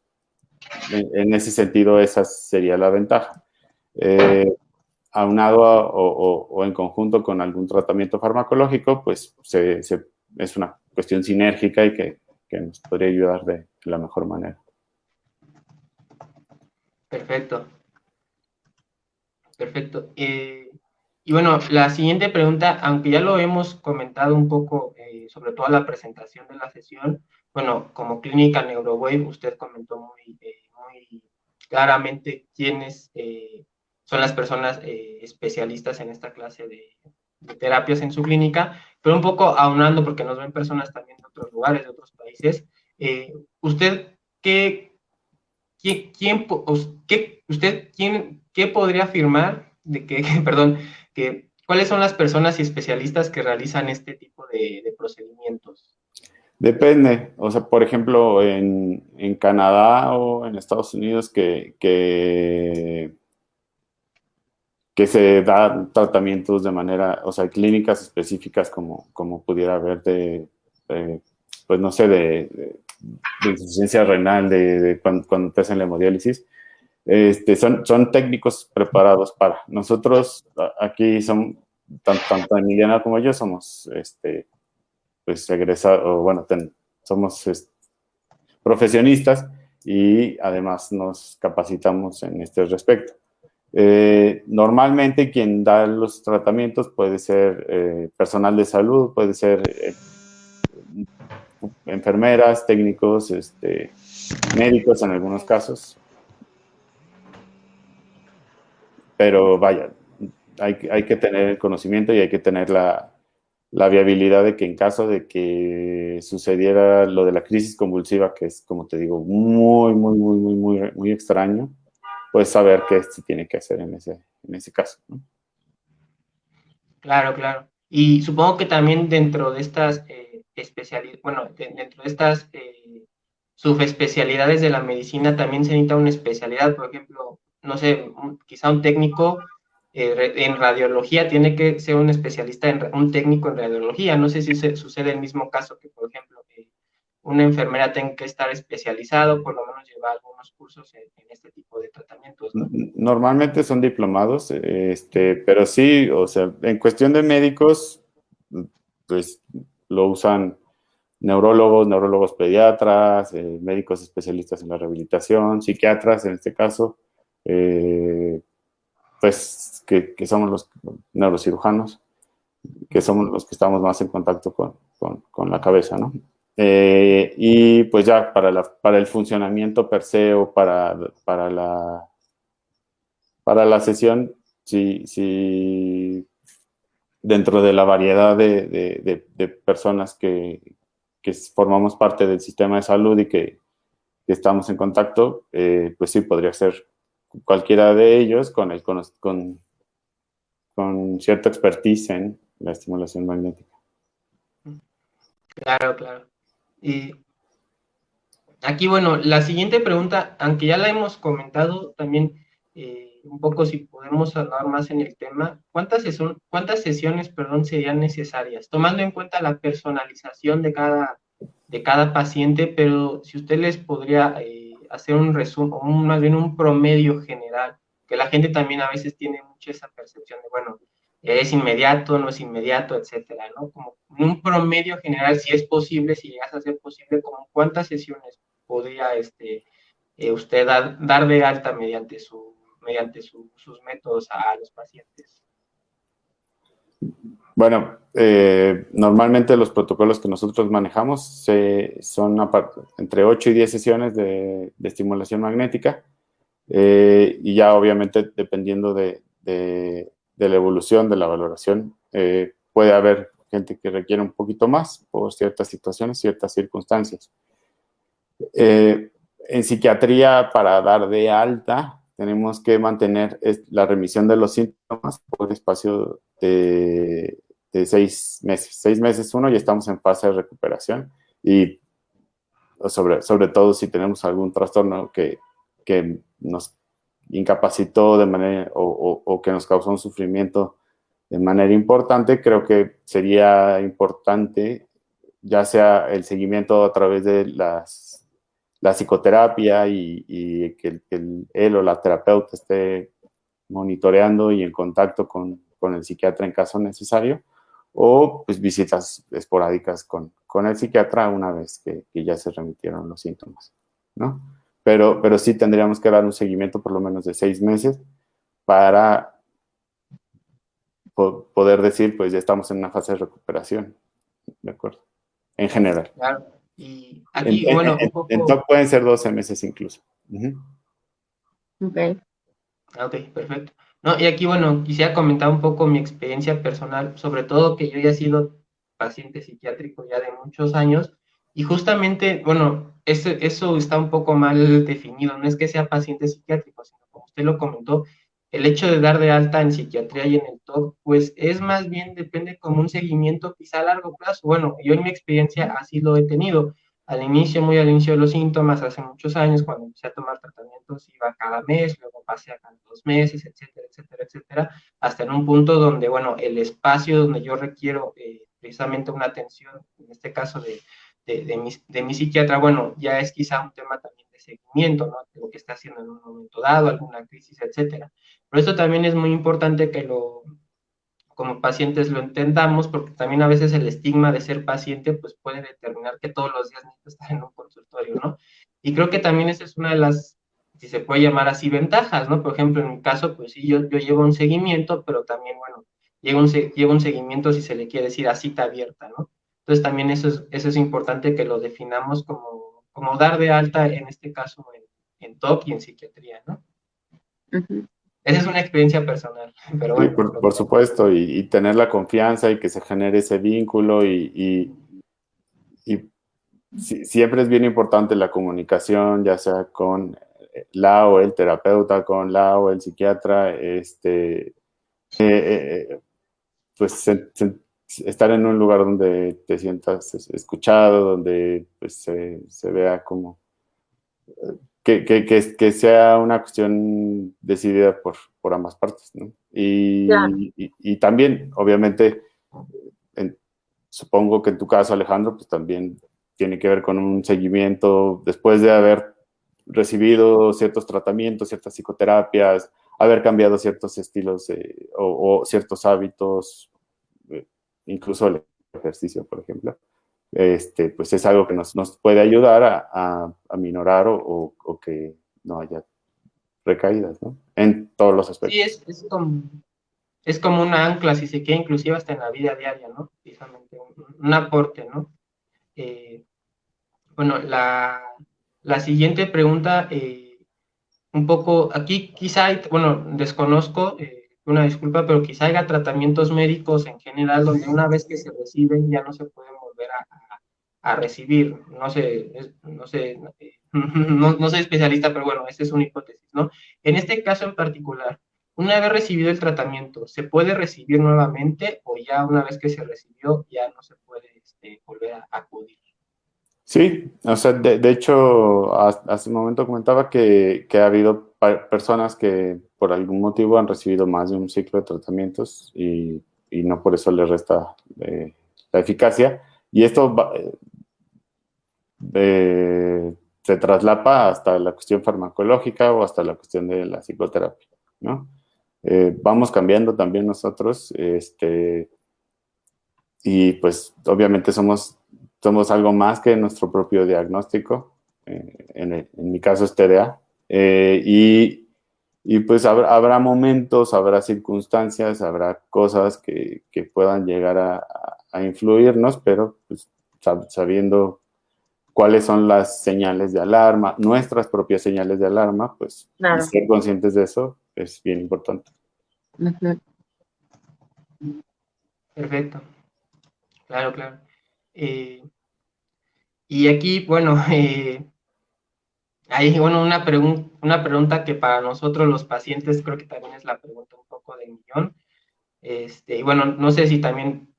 en ese sentido, esa sería la ventaja. Aunado o en conjunto con algún tratamiento farmacológico, pues es una cuestión sinérgica y que nos podría ayudar de la mejor manera. Perfecto. Perfecto. Y bueno, la siguiente pregunta, aunque ya lo hemos comentado un poco, sobre todo la presentación de la sesión, bueno, como clínica NeuroWave, usted comentó muy claramente quiénes son las personas especialistas en esta clase de terapias en su clínica, pero un poco aunando, porque nos ven personas también de otros lugares, de otros países, ¿usted qué podría afirmar de perdón, cuáles son las personas y especialistas que realizan este tipo de procedimientos? Depende, o sea, por ejemplo, en Canadá o en Estados Unidos, que que se dan tratamientos de manera, o sea, clínicas específicas como pudiera haber pues no sé, de insuficiencia renal, de cuando te hacen la hemodiálisis. Son técnicos preparados para. Nosotros aquí son, tanto Emiliana como yo somos, pues egresados, o bueno, somos profesionistas y además nos capacitamos en este respecto. Normalmente quien da los tratamientos puede ser personal de salud, puede ser enfermeras, técnicos, médicos en algunos casos. Pero vaya, hay que tener el conocimiento y hay que tener la viabilidad de que en caso de que sucediera lo de la crisis convulsiva, que es, como te digo, muy, muy, muy, muy, muy, muy extraño, pues saber qué se tiene que hacer en ese caso, ¿no? Claro, claro. Y supongo que también dentro de estas especialidades, bueno, dentro de estas subespecialidades de la medicina también se necesita una especialidad, por ejemplo, no sé, quizá un técnico en radiología tiene que ser un especialista, un técnico en radiología. No sé si sucede el mismo caso que, por ejemplo, una enfermera tenga que estar especializado, por lo menos llevar algunos cursos en este tipo de tratamientos, ¿no? Normalmente son diplomados, pero sí, o sea, en cuestión de médicos, pues lo usan neurólogos pediatras, médicos especialistas en la rehabilitación, psiquiatras en este caso, pues que somos los neurocirujanos, que somos los que estamos más en contacto con la cabeza, ¿no? Y pues ya para el funcionamiento per se o para la sesión, sí, dentro de la variedad de personas que formamos parte del sistema de salud y que estamos en contacto, pues sí, podría ser cualquiera de ellos con cierta expertise en la estimulación magnética. Claro, claro. Y aquí, bueno, la siguiente pregunta, aunque ya la hemos comentado también un poco si podemos hablar más en el tema, ¿cuántas sesiones, perdón, serían necesarias? Tomando en cuenta la personalización de cada paciente, pero si usted les podría hacer un resumen, o más bien un promedio general, que la gente también a veces tiene mucha esa percepción de, bueno, es inmediato, no es inmediato, etcétera, ¿no? Como un promedio general, si es posible, si llegas a ser posible, como cuántas sesiones podría usted dar de alta mediante sus métodos a los pacientes. Bueno, normalmente los protocolos que nosotros manejamos son entre 8 y 10 sesiones de estimulación magnética, y ya obviamente dependiendo de la evolución, de la valoración, puede haber gente que requiere un poquito más por ciertas situaciones, ciertas circunstancias. En psiquiatría, para dar de alta, tenemos que mantener la remisión de los síntomas por espacio de 6 meses. 6 meses uno y estamos en fase de recuperación. Y sobre todo si tenemos algún trastorno que nos incapacitó de manera o que nos causó un sufrimiento de manera importante, creo que sería importante ya sea el seguimiento a través de la psicoterapia y que él o la terapeuta esté monitoreando y en contacto con el psiquiatra en caso necesario, o pues visitas esporádicas con el psiquiatra una vez que ya se remitieron los síntomas, ¿no? Pero sí tendríamos que dar un seguimiento por lo menos de 6 meses para poder decir, pues ya estamos en una fase de recuperación, ¿de acuerdo? En general. Claro. Y aquí, bueno, un poco... En TOC pueden ser 12 meses incluso. Ok. Ok, perfecto. No, y aquí, bueno, quisiera comentar un poco mi experiencia personal, sobre todo que yo ya he sido paciente psiquiátrico ya de muchos años, y justamente, bueno, eso está un poco mal definido, no es que sea paciente psiquiátrico, sino como usted lo comentó, el hecho de dar de alta en psiquiatría y en el TOC, pues es más bien, depende como un seguimiento quizá a largo plazo. Bueno, yo en mi experiencia así lo he tenido. Al inicio, muy al inicio de los síntomas, hace muchos años, cuando empecé a tomar tratamientos, iba cada mes, luego pasé a cada 2 meses, etcétera, etcétera, etcétera, hasta en un punto donde, bueno, el espacio donde yo requiero precisamente una atención, en este caso de mi psiquiatra, bueno, ya es quizá un tema también de seguimiento, ¿no? De lo que está haciendo en un momento dado, alguna crisis, etcétera. Pero esto también es muy importante que como pacientes lo entendamos, porque también a veces el estigma de ser paciente pues puede determinar que todos los días necesito estar en un consultorio, ¿no? Y creo que también esa es una de las, si se puede llamar así, ventajas, ¿no? Por ejemplo, en mi caso, pues sí, yo llevo un seguimiento, pero también, bueno, llevo un seguimiento, si se le quiere decir, a cita abierta, ¿no? Entonces también eso es importante que lo definamos como dar de alta, en este caso, en TOC y en psiquiatría, ¿no? Ujú. Esa es una experiencia personal, pero Sí, bueno. por supuesto, y tener la confianza y que se genere ese vínculo y siempre es bien importante la comunicación, ya sea con la o el terapeuta, con la o el psiquiatra, pues estar en un lugar donde te sientas escuchado, donde pues, se vea como que sea una cuestión decidida por ambas partes, ¿no? Claro. Y también, obviamente, en- supongo que en tu caso, Alejandro, pues también tiene que ver con un seguimiento después de haber recibido ciertos tratamientos, ciertas psicoterapias, haber cambiado ciertos estilos o ciertos hábitos, eh, incluso el ejercicio, por ejemplo. Pues es algo que nos puede ayudar a minorar o que no haya recaídas, ¿no? En todos los Sí, aspectos. es como una ancla, si se quiere, inclusive hasta en la vida diaria, ¿no? Precisamente un aporte, ¿no? Eh, bueno, la siguiente pregunta, un poco, aquí quizá, bueno, desconozco, una disculpa, pero quizá haya tratamientos médicos en general donde una vez que se reciben ya no se pueden volver a recibir. No sé, no sé, no soy especialista, pero bueno, esa es una hipótesis, ¿no? En este caso en particular, una vez recibido el tratamiento, ¿se puede recibir nuevamente o ya una vez que se recibió ya no se puede volver a acudir? Sí, o sea, de hecho, hace un momento comentaba que ha habido personas que por algún motivo han recibido más de un ciclo de tratamientos y no por eso les resta la eficacia. Y esto se traslapa hasta la cuestión farmacológica o hasta la cuestión de la psicoterapia, ¿no? Vamos cambiando también nosotros, y pues obviamente somos algo más que nuestro propio diagnóstico, en mi caso es TDA, y pues habrá momentos, habrá circunstancias, habrá cosas que puedan llegar a influirnos, pero pues, sabiendo cuáles son las señales de alarma, nuestras propias señales de alarma, pues, y Claro. ser conscientes de eso es bien importante. Ujú. Perfecto, claro, claro. Y aquí, bueno, hay bueno, una pregunta que para nosotros los pacientes creo que también es la pregunta un poco de millón. Y bueno, no sé si también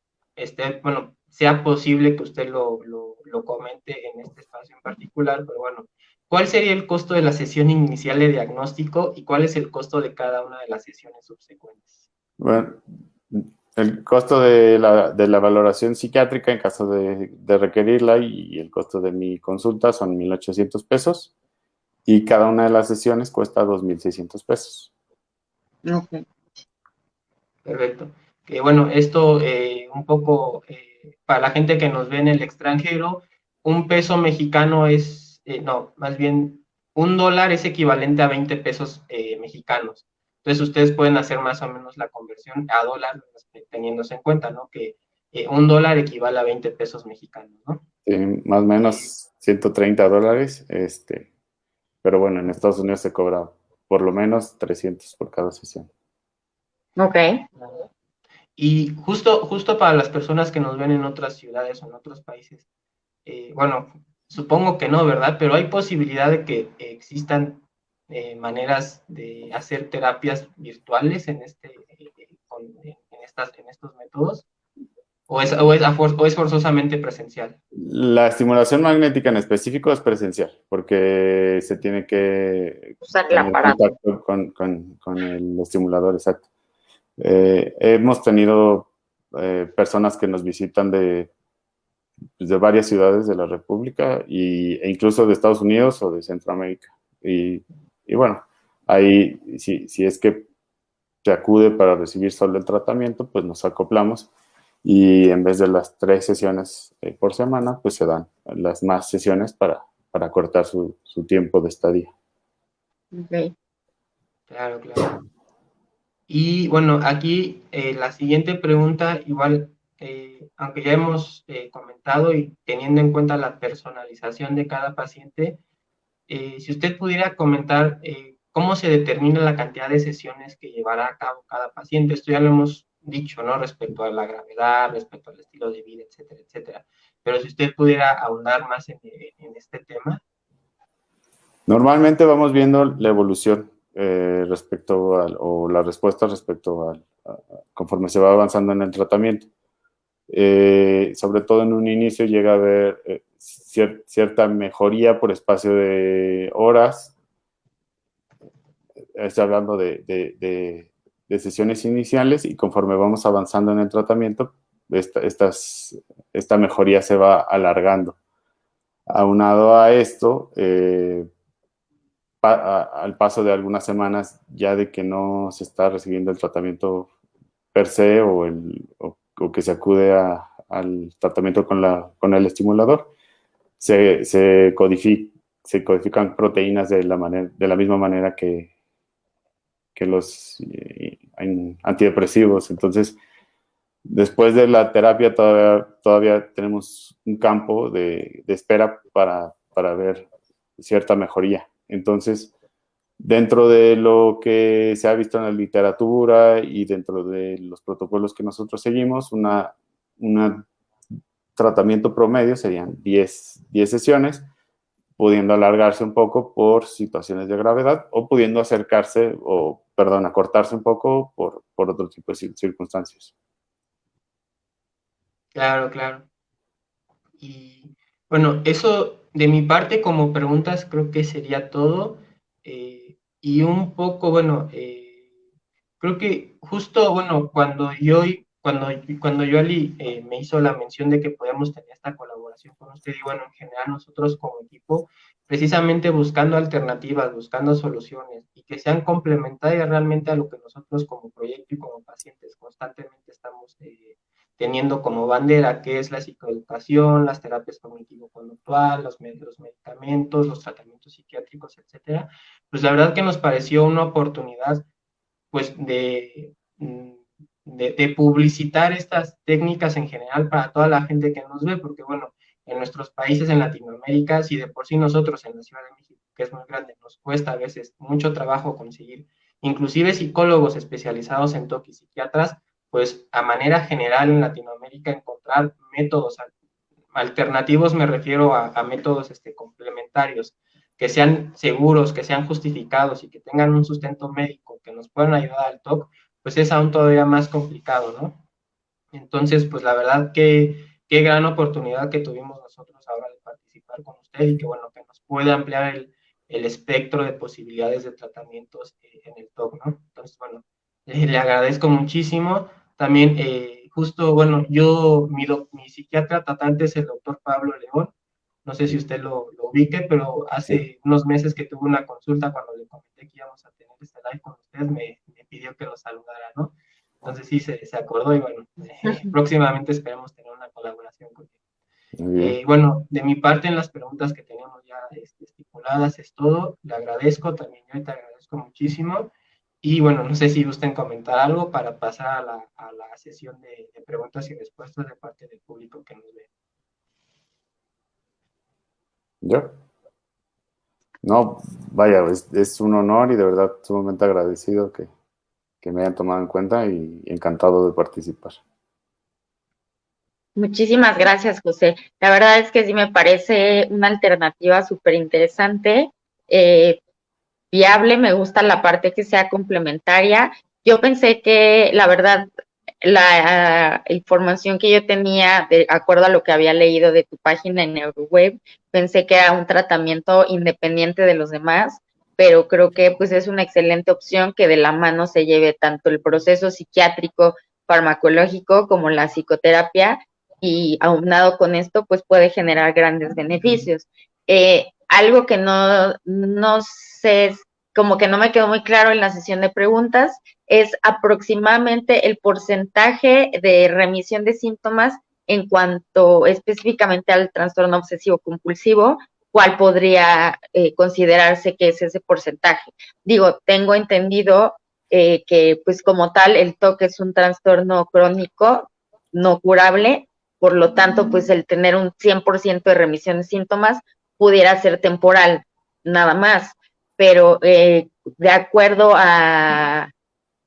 bueno, sea posible que usted lo comente en este espacio en particular, pero bueno, ¿cuál sería el costo de la sesión inicial de diagnóstico y cuál es el costo de cada una de las sesiones subsecuentes? Bueno, el costo de la valoración psiquiátrica en caso de requerirla y el costo de mi consulta son 1,800 pesos y cada una de las sesiones cuesta 2,600 pesos. Ok. Perfecto. Que bueno, esto un poco para la gente que nos ve en el extranjero, un peso mexicano es, no, más bien, $1 es equivalente a 20 pesos mexicanos. Entonces ustedes pueden hacer más o menos la conversión a dólar teniéndose en cuenta, ¿no? Que $1 equivale a 20 pesos mexicanos, ¿no? Más o menos $130, pero bueno, en Estados Unidos se cobra por lo menos 300 por cada sesión. Ok. Y justo para las personas que nos ven en otras ciudades o en otros países, bueno, supongo que no, ¿verdad? Pero hay posibilidad de que existan maneras de hacer terapias virtuales en estos métodos. ¿O es forzosamente presencial? La estimulación magnética en específico es presencial, porque se tiene que Usar el tener aparato. contacto con el estimulador, exacto. Hemos tenido personas que nos visitan de varias ciudades de la República e incluso de Estados Unidos o de Centroamérica. Y bueno, ahí si es que se acude para recibir solo el tratamiento, pues nos acoplamos y en vez de las 3 sesiones por semana, pues se dan las más sesiones para cortar su tiempo de estadía. Okay. Claro, claro. Y bueno, aquí la siguiente pregunta, igual, aunque ya hemos comentado y teniendo en cuenta la personalización de cada paciente, si usted pudiera comentar cómo se determina la cantidad de sesiones que llevará a cabo cada paciente. Esto ya lo hemos dicho, ¿no? Respecto a la gravedad, respecto al estilo de vida, etcétera, etcétera. Pero si usted pudiera ahondar más en este tema. Normalmente vamos viendo la evolución o la respuesta respecto conforme se va avanzando en el tratamiento. Sobre todo en un inicio llega a haber cierta mejoría por espacio de horas. Estoy hablando de sesiones iniciales y conforme vamos avanzando en el tratamiento, esta mejoría se va alargando. Aunado a esto, al paso de algunas semanas ya de que no se está recibiendo el tratamiento per se o que se acude al tratamiento con el estimulador, se codifican proteínas de la misma manera que los antidepresivos. Entonces, después de la terapia todavía tenemos un campo de espera para ver cierta mejoría. Entonces, dentro de lo que se ha visto en la literatura y dentro de los protocolos que nosotros seguimos, un tratamiento promedio serían 10 sesiones, pudiendo alargarse un poco por situaciones de gravedad o pudiendo acortarse un poco por otro tipo de circunstancias. Claro, claro. Y bueno, eso de mi parte como preguntas creo que sería todo. Y un poco, bueno, creo que justo, bueno, cuando Yoali me hizo la mención de que podíamos tener esta colaboración con usted, y bueno, en general nosotros como equipo, precisamente buscando alternativas, buscando soluciones y que sean complementarias realmente a lo que nosotros como proyecto y como pacientes constantemente estamos teniendo como bandera, que es la psicoeducación, las terapias cognitivo-conductual, los medicamentos, los tratamientos psiquiátricos, etcétera. Pues la verdad que nos pareció una oportunidad pues de publicitar estas técnicas en general para toda la gente que nos ve, porque bueno, en nuestros países en Latinoamérica, si de por sí nosotros en la Ciudad de México, que es muy grande, nos cuesta a veces mucho trabajo conseguir, inclusive psicólogos especializados en TOC y psiquiatras, pues a manera general en Latinoamérica encontrar métodos alternativos, me refiero a métodos complementarios, que sean seguros, que sean justificados y que tengan un sustento médico, que nos puedan ayudar al TOC, pues es aún todavía más complicado, ¿no? Entonces, pues la verdad que qué gran oportunidad que tuvimos nosotros ahora de participar con usted y que bueno, que nos puede ampliar el espectro de posibilidades de tratamientos en el TOC, ¿no? Entonces, bueno, le agradezco muchísimo. También, justo, bueno, mi psiquiatra tratante es el doctor Pablo León. No sé si usted lo ubique, pero hace unos meses que tuve una consulta cuando le comenté que íbamos a tener este live con usted, me pidió que lo saludara, ¿no? Entonces sí, se acordó y bueno, próximamente esperemos tener una colaboración con él. Bueno, de mi parte en las preguntas que tenemos ya estipuladas es todo. Le agradezco, también yo te agradezco muchísimo. Y bueno, no sé si gusten comentar algo para pasar a la sesión de preguntas y respuestas de parte del público que nos ve. ¿Yo? No, vaya, es un honor y de verdad sumamente agradecido que me hayan tomado en cuenta y encantado de participar. Muchísimas gracias, José. La verdad es que sí me parece una alternativa súper interesante, viable, me gusta la parte que sea complementaria. Yo pensé que, la verdad, la información que yo tenía, de acuerdo a lo que había leído de tu página en Neuroweb, pensé que era un tratamiento independiente de los demás, pero creo que pues es una excelente opción que de la mano se lleve tanto el proceso psiquiátrico, farmacológico, como la psicoterapia, y aunado con esto, pues puede generar grandes beneficios. Algo que no sé, como que no me quedó muy claro en la sesión de preguntas, es aproximadamente el porcentaje de remisión de síntomas en cuanto específicamente al trastorno obsesivo compulsivo, cuál podría considerarse que es ese porcentaje. Digo, tengo entendido que pues como tal el TOC es un trastorno crónico no curable, por lo tanto pues el tener un 100% de remisión de síntomas pudiera ser temporal, nada más, pero de acuerdo a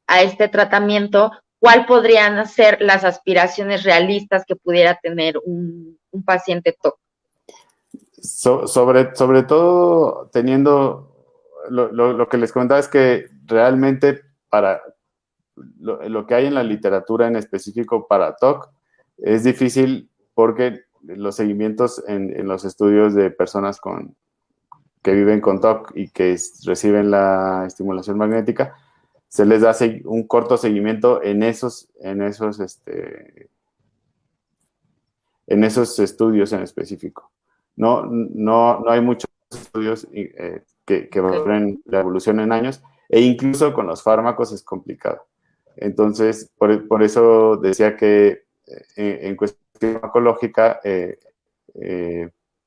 este tratamiento, ¿cuál podrían ser las aspiraciones realistas que pudiera tener un paciente TOC? Sobre todo teniendo, lo que les comentaba es que realmente para lo que hay en la literatura en específico para TOC es difícil porque los seguimientos en los estudios de personas que viven con TOC y que reciben la estimulación magnética, se les da un corto seguimiento en esos estudios en específico. No hay muchos estudios que valoren la evolución en años, e incluso con los fármacos es complicado. Entonces, por eso decía que en cuestión farmacológica, en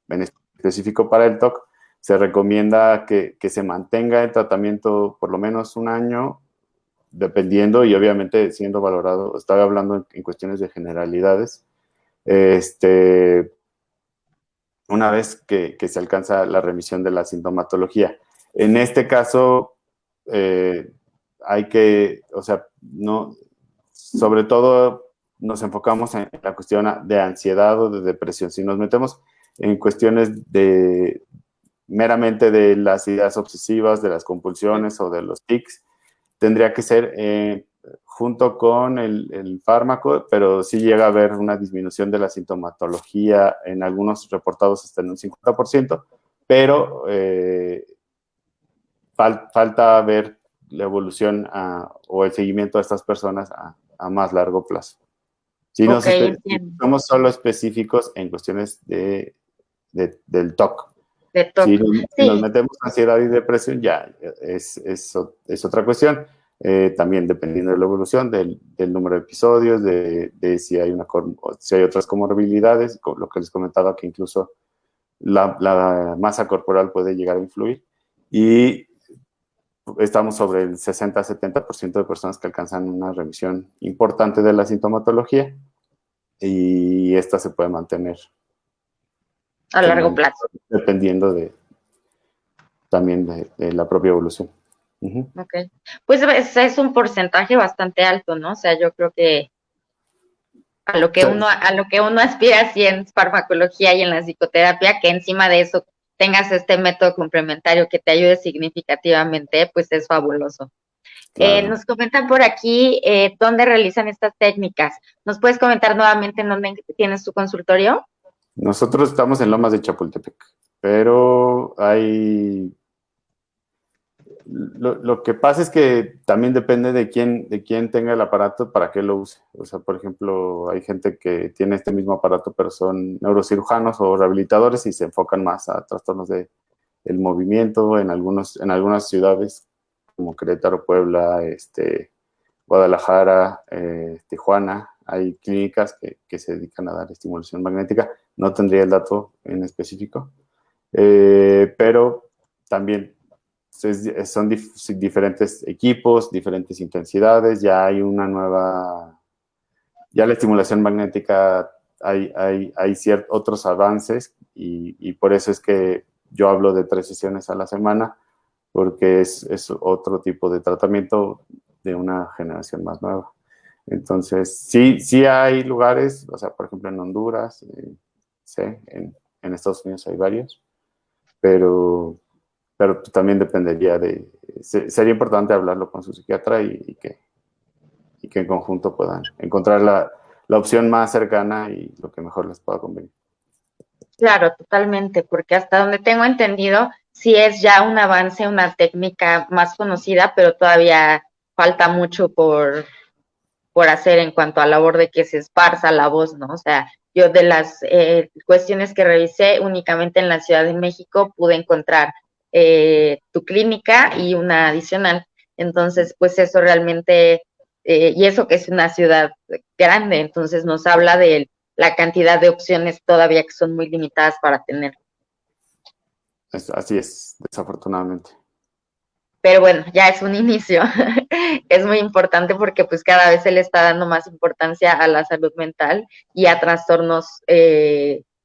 específico para el TOC, se recomienda que se mantenga el tratamiento por lo menos un año, dependiendo y obviamente siendo valorado. Estaba hablando en cuestiones de generalidades. Una vez que se alcanza la remisión de la sintomatología. En este caso, hay que, o sea, no, sobre todo nos enfocamos en la cuestión de ansiedad o de depresión. Si nos metemos en cuestiones meramente de las ideas obsesivas, de las compulsiones o de los tics, tendría que ser junto con el fármaco, pero sí llega a haber una disminución de la sintomatología, en algunos reportados hasta en un 50%, pero falta ver la evolución o el seguimiento de estas personas a más largo plazo. Si somos solo específicos en cuestiones del TOC. Si nos metemos en ansiedad y depresión, ya es otra cuestión. También dependiendo de la evolución, del número de episodios, de si hay otras comorbilidades, lo que les comentaba, que incluso la masa corporal puede llegar a influir. Y estamos sobre el 60-70% de personas que alcanzan una remisión importante de la sintomatología, y esta se puede mantener a largo plazo, dependiendo también de la propia evolución. Uh-huh. Okay. Pues es un porcentaje bastante alto, ¿no? O sea, yo creo que a lo que uno aspira así en farmacología y en la psicoterapia, que encima de eso tengas este método complementario que te ayude significativamente, pues es fabuloso. Claro. Nos comentan por aquí dónde realizan estas técnicas. ¿Nos puedes comentar nuevamente en dónde tienes tu consultorio? Nosotros estamos en Lomas de Chapultepec, pero hay... Lo que pasa es que también depende de quién tenga el aparato para qué lo use. O sea, por ejemplo, hay gente que tiene este mismo aparato, pero son neurocirujanos o rehabilitadores y se enfocan más a trastornos del movimiento en algunas ciudades como Querétaro, Puebla, Guadalajara, Tijuana. Hay clínicas que se dedican a dar estimulación magnética. No tendría el dato en específico, pero también son diferentes equipos, diferentes intensidades. Ya hay ya la estimulación magnética, hay otros avances, y por eso es que yo hablo de 3 sesiones a la semana, porque es otro tipo de tratamiento de una generación más nueva. Entonces, sí hay lugares, o sea, por ejemplo, en Honduras, en Estados Unidos hay varios, pero también dependería sería importante hablarlo con su psiquiatra y que y que en conjunto puedan encontrar la opción más cercana y lo que mejor les pueda convenir. Claro, totalmente, porque hasta donde tengo entendido, sí es ya un avance, una técnica más conocida, pero todavía falta mucho por hacer en cuanto a labor de que se esparza la voz, ¿no? O sea, yo de las cuestiones que revisé únicamente en la Ciudad de México pude encontrar tu clínica y una adicional. Entonces, pues eso realmente, y eso que es una ciudad grande, entonces nos habla de la cantidad de opciones todavía que son muy limitadas para tener. Así es, desafortunadamente. Pero bueno, ya es un inicio. Es muy importante porque pues cada vez se le está dando más importancia a la salud mental y a trastornos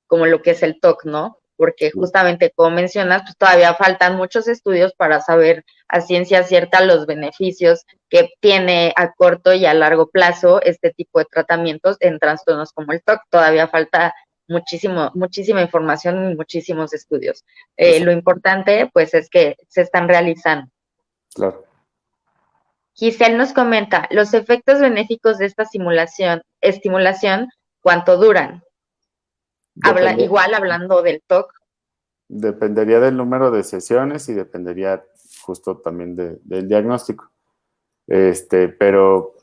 como lo que es el TOC, ¿no? Porque justamente como mencionas, pues todavía faltan muchos estudios para saber a ciencia cierta los beneficios que tiene a corto y a largo plazo este tipo de tratamientos en trastornos como el TOC. Todavía falta muchísima información y muchísimos estudios. Lo importante pues es que se están realizando. Claro. Giselle nos comenta, los efectos benéficos de esta estimulación, ¿cuánto duran? Igual hablando del TOC. Dependería del número de sesiones y dependería justo también del diagnóstico. Pero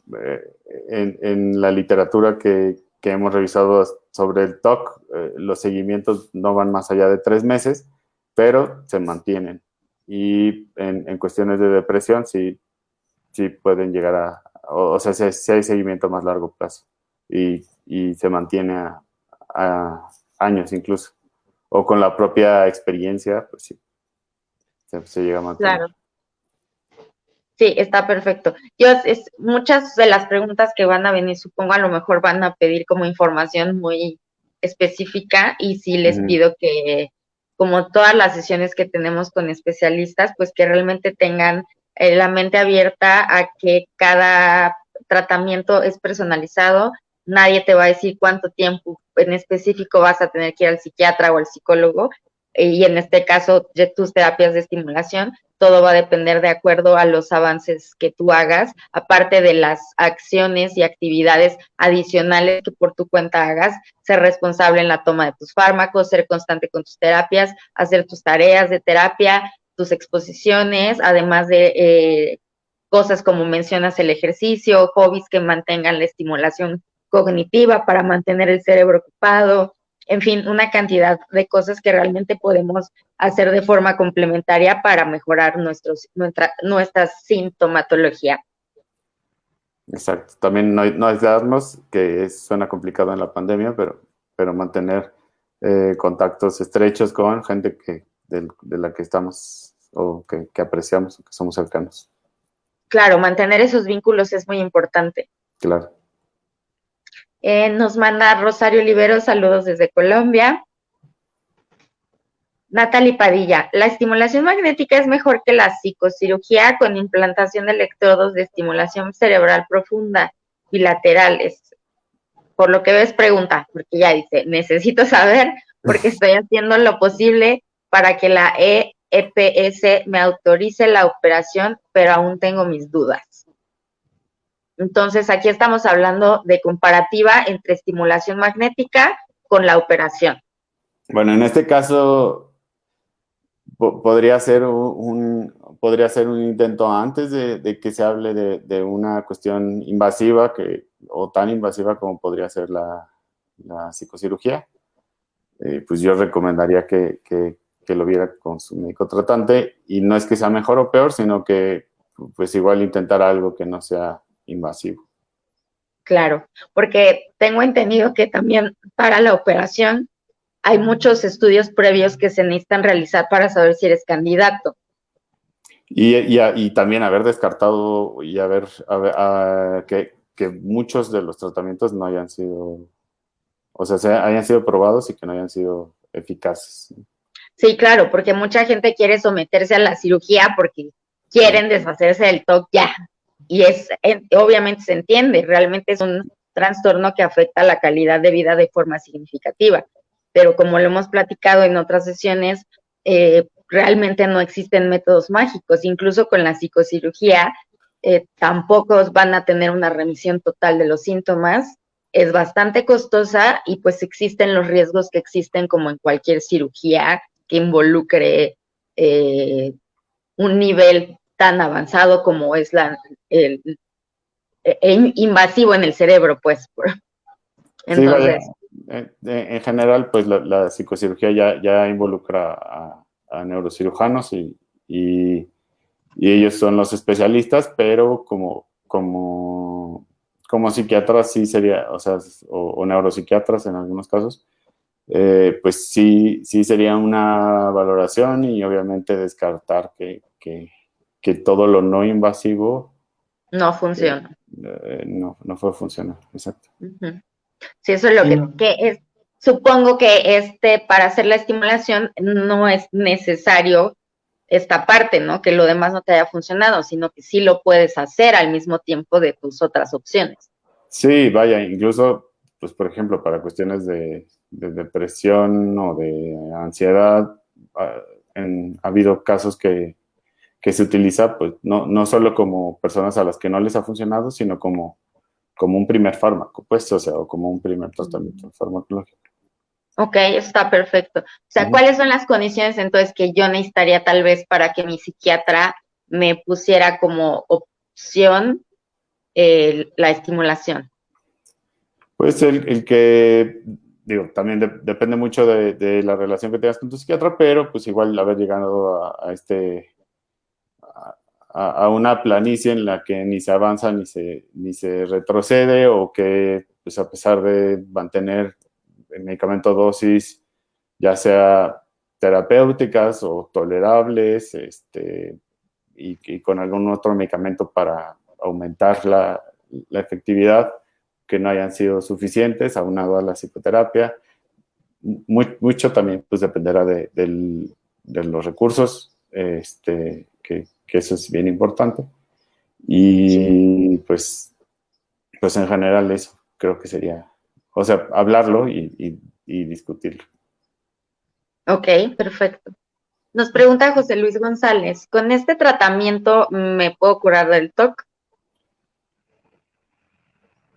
en la literatura que hemos revisado sobre el TOC, los seguimientos no van más allá de 3 meses, pero se mantienen. Y en cuestiones de depresión sí pueden llegar o sea, si hay seguimiento a más largo plazo y se mantiene a años incluso. O con la propia experiencia, pues sí, se llega a mantener. Claro. Sí, está perfecto. Muchas de las preguntas que van a venir, supongo, a lo mejor van a pedir como información muy específica y sí les pido que, como todas las sesiones que tenemos con especialistas, pues que realmente tengan la mente abierta a que cada tratamiento es personalizado. Nadie te va a decir cuánto tiempo en específico vas a tener que ir al psiquiatra o al psicólogo. Y en este caso, tus terapias de estimulación, todo va a depender de acuerdo a los avances que tú hagas, aparte de las acciones y actividades adicionales que por tu cuenta hagas, ser responsable en la toma de tus fármacos, ser constante con tus terapias, hacer tus tareas de terapia, tus exposiciones, además de cosas como mencionas el ejercicio, hobbies que mantengan la estimulación cognitiva para mantener el cerebro ocupado, en fin, una cantidad de cosas que realmente podemos hacer de forma complementaria para mejorar nuestra sintomatología. Exacto. También no aislarnos, que suena complicado en la pandemia, pero mantener contactos estrechos con gente de la que estamos o que apreciamos o que somos cercanos. Claro, mantener esos vínculos es muy importante. Claro. Nos manda Rosario Olivero, saludos desde Colombia. Natalie Padilla, la estimulación magnética es mejor que la psicocirugía con implantación de electrodos de estimulación cerebral profunda bilaterales. Por lo que ves, pregunta, porque ya dice, necesito saber porque estoy haciendo lo posible para que la EPS me autorice la operación, pero aún tengo mis dudas. Entonces, aquí estamos hablando de comparativa entre estimulación magnética con la operación. Bueno, en este caso podría ser un intento antes de que se hable de una cuestión invasiva o tan invasiva como podría ser la psicocirugía. Pues yo recomendaría que lo viera con su médico tratante, y no es que sea mejor o peor, sino que pues igual intentar algo que no sea invasivo. Claro, porque tengo entendido que también para la operación hay muchos estudios previos que se necesitan realizar para saber si eres candidato. Y también haber descartado y que muchos de los tratamientos no hayan sido, o sea, hayan sido probados y que no hayan sido eficaces. Sí, claro, porque mucha gente quiere someterse a la cirugía porque quieren deshacerse del TOC ya. Y obviamente se entiende, realmente es un trastorno que afecta la calidad de vida de forma significativa. Pero como lo hemos platicado en otras sesiones, realmente no existen métodos mágicos. Incluso con la psicocirugía, tampoco van a tener una remisión total de los síntomas, es bastante costosa y pues existen los riesgos que existen como en cualquier cirugía que involucre un nivel tan avanzado como es el invasivo en el cerebro, pues. Entonces, sí, vaya, en general, pues la psicocirugía ya involucra a neurocirujanos y ellos son los especialistas, pero como psiquiatras sí sería, o sea, o neuropsiquiatras en algunos casos, pues sí sería una valoración y obviamente descartar que todo lo no invasivo no funciona. no fue funcionar, exacto. Uh-huh. Sí, eso es lo que es. Supongo que para hacer la estimulación no es necesario esta parte, ¿no? Que lo demás no te haya funcionado, sino que sí lo puedes hacer al mismo tiempo de tus otras opciones. Sí, vaya, incluso, pues por ejemplo, para cuestiones de depresión o de ansiedad, ha habido casos que se utiliza, pues no solo como personas a las que no les ha funcionado, sino como un primer fármaco, pues, o sea, o como un primer tratamiento farmacológico. Ok, eso está perfecto. O sea, ¿cuáles son las condiciones entonces que yo necesitaría tal vez para que mi psiquiatra me pusiera como opción la estimulación? Pues el que, digo, también depende mucho de la relación que tengas con tu psiquiatra, pero pues igual haber llegado a una planicie en la que ni se avanza ni se retrocede, o que pues a pesar de mantener el medicamento dosis, ya sea terapéuticas o tolerables, y con algún otro medicamento para aumentar la efectividad, que no hayan sido suficientes, aunado a la psicoterapia. Mucho también pues dependerá de los recursos, que eso es bien importante. Y pues en general eso creo que sería, o sea, hablarlo y discutirlo. Ok, perfecto. Nos pregunta José Luis González, ¿con este tratamiento me puedo curar del TOC?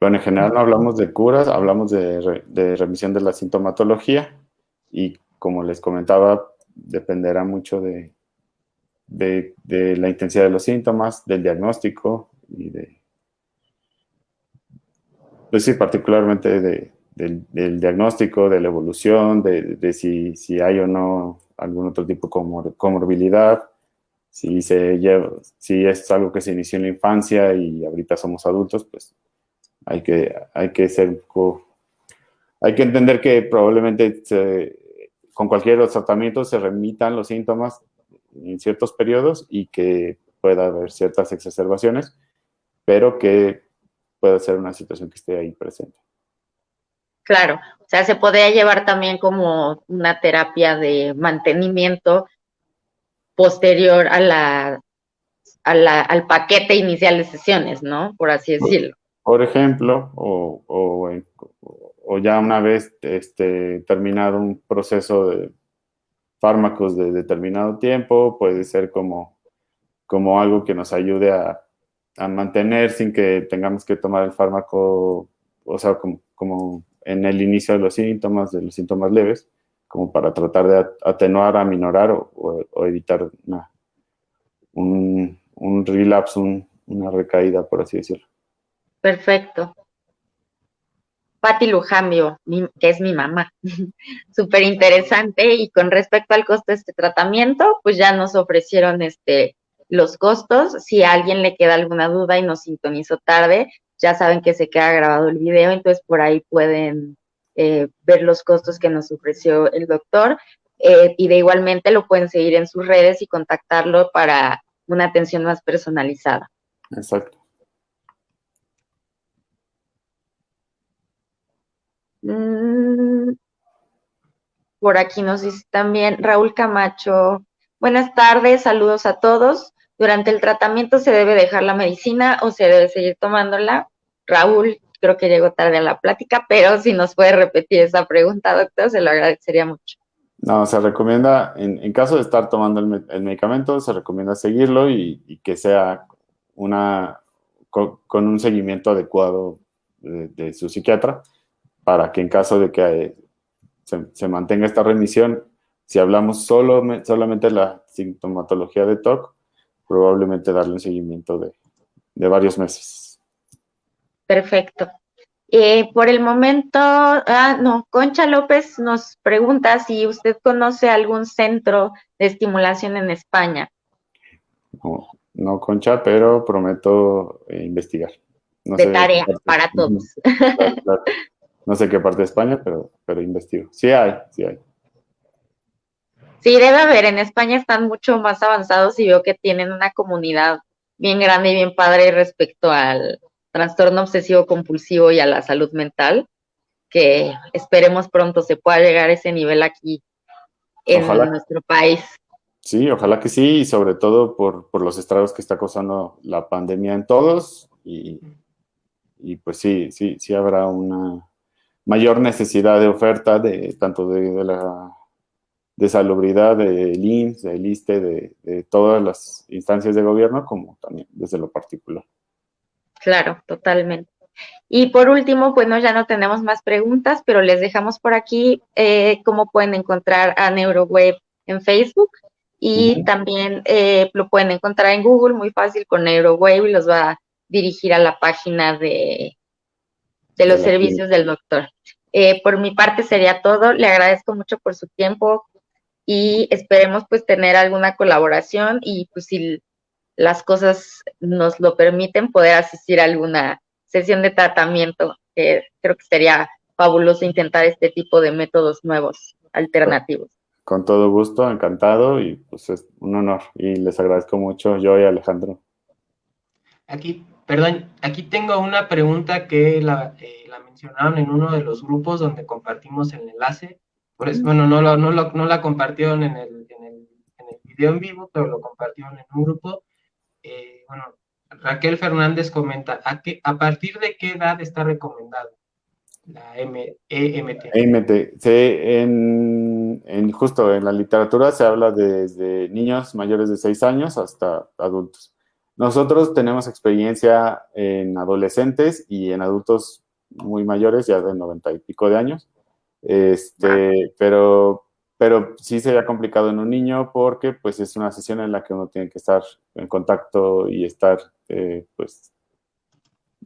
Bueno, en general no hablamos de curas, hablamos de remisión de la sintomatología, y como les comentaba, dependerá mucho de la intensidad de los síntomas, del diagnóstico y pues sí, particularmente del diagnóstico, de la evolución, de si hay o no algún otro tipo de comorbilidad, si es algo que se inició en la infancia y ahorita somos adultos, pues hay que entender que probablemente con cualquier de los tratamientos se remitan los síntomas en ciertos periodos y que pueda haber ciertas exacerbaciones, pero que pueda ser una situación que esté ahí presente. Claro, o sea, se podría llevar también como una terapia de mantenimiento posterior al paquete inicial de sesiones, ¿no? Por así decirlo. Por ejemplo, o ya una vez terminado un proceso de fármacos de determinado tiempo, puede ser como algo que nos ayude a mantener sin que tengamos que tomar el fármaco, o sea, como en el inicio de los síntomas leves, como para tratar de atenuar, aminorar o evitar un relapse, una recaída, por así decirlo. Perfecto. Patti Lujambio, que es mi mamá, súper interesante. Y con respecto al costo de este tratamiento, pues ya nos ofrecieron los costos. Si a alguien le queda alguna duda y nos sintonizó tarde, ya saben que se queda grabado el video, entonces por ahí pueden ver los costos que nos ofreció el doctor. Y de igualmente lo pueden seguir en sus redes y contactarlo para una atención más personalizada. Exacto. Por aquí nos dice también Raúl Camacho. Buenas tardes, saludos a todos. ¿Durante el tratamiento se debe dejar la medicina o se debe seguir tomándola? Raúl, creo que llegó tarde a la plática, pero si nos puede repetir esa pregunta, doctor, se lo agradecería mucho. No, se recomienda, en caso de estar tomando el medicamento, se recomienda seguirlo y que sea con un seguimiento adecuado de su psiquiatra, para que en caso de que se mantenga esta remisión, si hablamos solamente de la sintomatología de TOC, probablemente darle un seguimiento de varios meses. Perfecto. Por el momento, Concha López nos pregunta si usted conoce algún centro de estimulación en España. No, Concha, pero prometo investigar. No de sé tarea para todos. Claro. No sé qué parte de España, pero investigo. Sí hay. Sí, debe haber. En España están mucho más avanzados y veo que tienen una comunidad bien grande y bien padre respecto al trastorno obsesivo compulsivo y a la salud mental, que esperemos pronto se pueda llegar a ese nivel aquí en nuestro país. Sí, ojalá que sí, y sobre todo por los estragos que está causando la pandemia en todos, y pues sí habrá una mayor necesidad de oferta tanto de la de salubridad, del IMSS, del ISSSTE, de todas las instancias de gobierno, como también desde lo particular. Claro, totalmente. Y por último, bueno, ya no tenemos más preguntas, pero les dejamos por aquí cómo pueden encontrar a NeuroWave en Facebook, y también lo pueden encontrar en Google, muy fácil, con NeuroWave, y los va a dirigir a la página de los servicios del doctor. Por mi parte sería todo. Le agradezco mucho por su tiempo y esperemos pues tener alguna colaboración y pues si las cosas nos lo permiten, poder asistir a alguna sesión de tratamiento. Creo que sería fabuloso intentar este tipo de métodos nuevos, alternativos. Con todo gusto, encantado, y pues es un honor, y les agradezco mucho, yo y Alejandro. Aquí tengo una pregunta que la mencionaron en uno de los grupos donde compartimos el enlace. Por eso, bueno, no la compartieron en el video en vivo, pero lo compartieron en un grupo. Bueno, Raquel Fernández comenta, ¿a partir de qué edad está recomendado la EMT? EMT, justo en la literatura se habla desde niños mayores de 6 años hasta adultos. Nosotros tenemos experiencia en adolescentes y en adultos muy mayores, ya de 90 y pico de años, pero sí sería complicado en un niño, porque pues es una sesión en la que uno tiene que estar en contacto y estar, pues,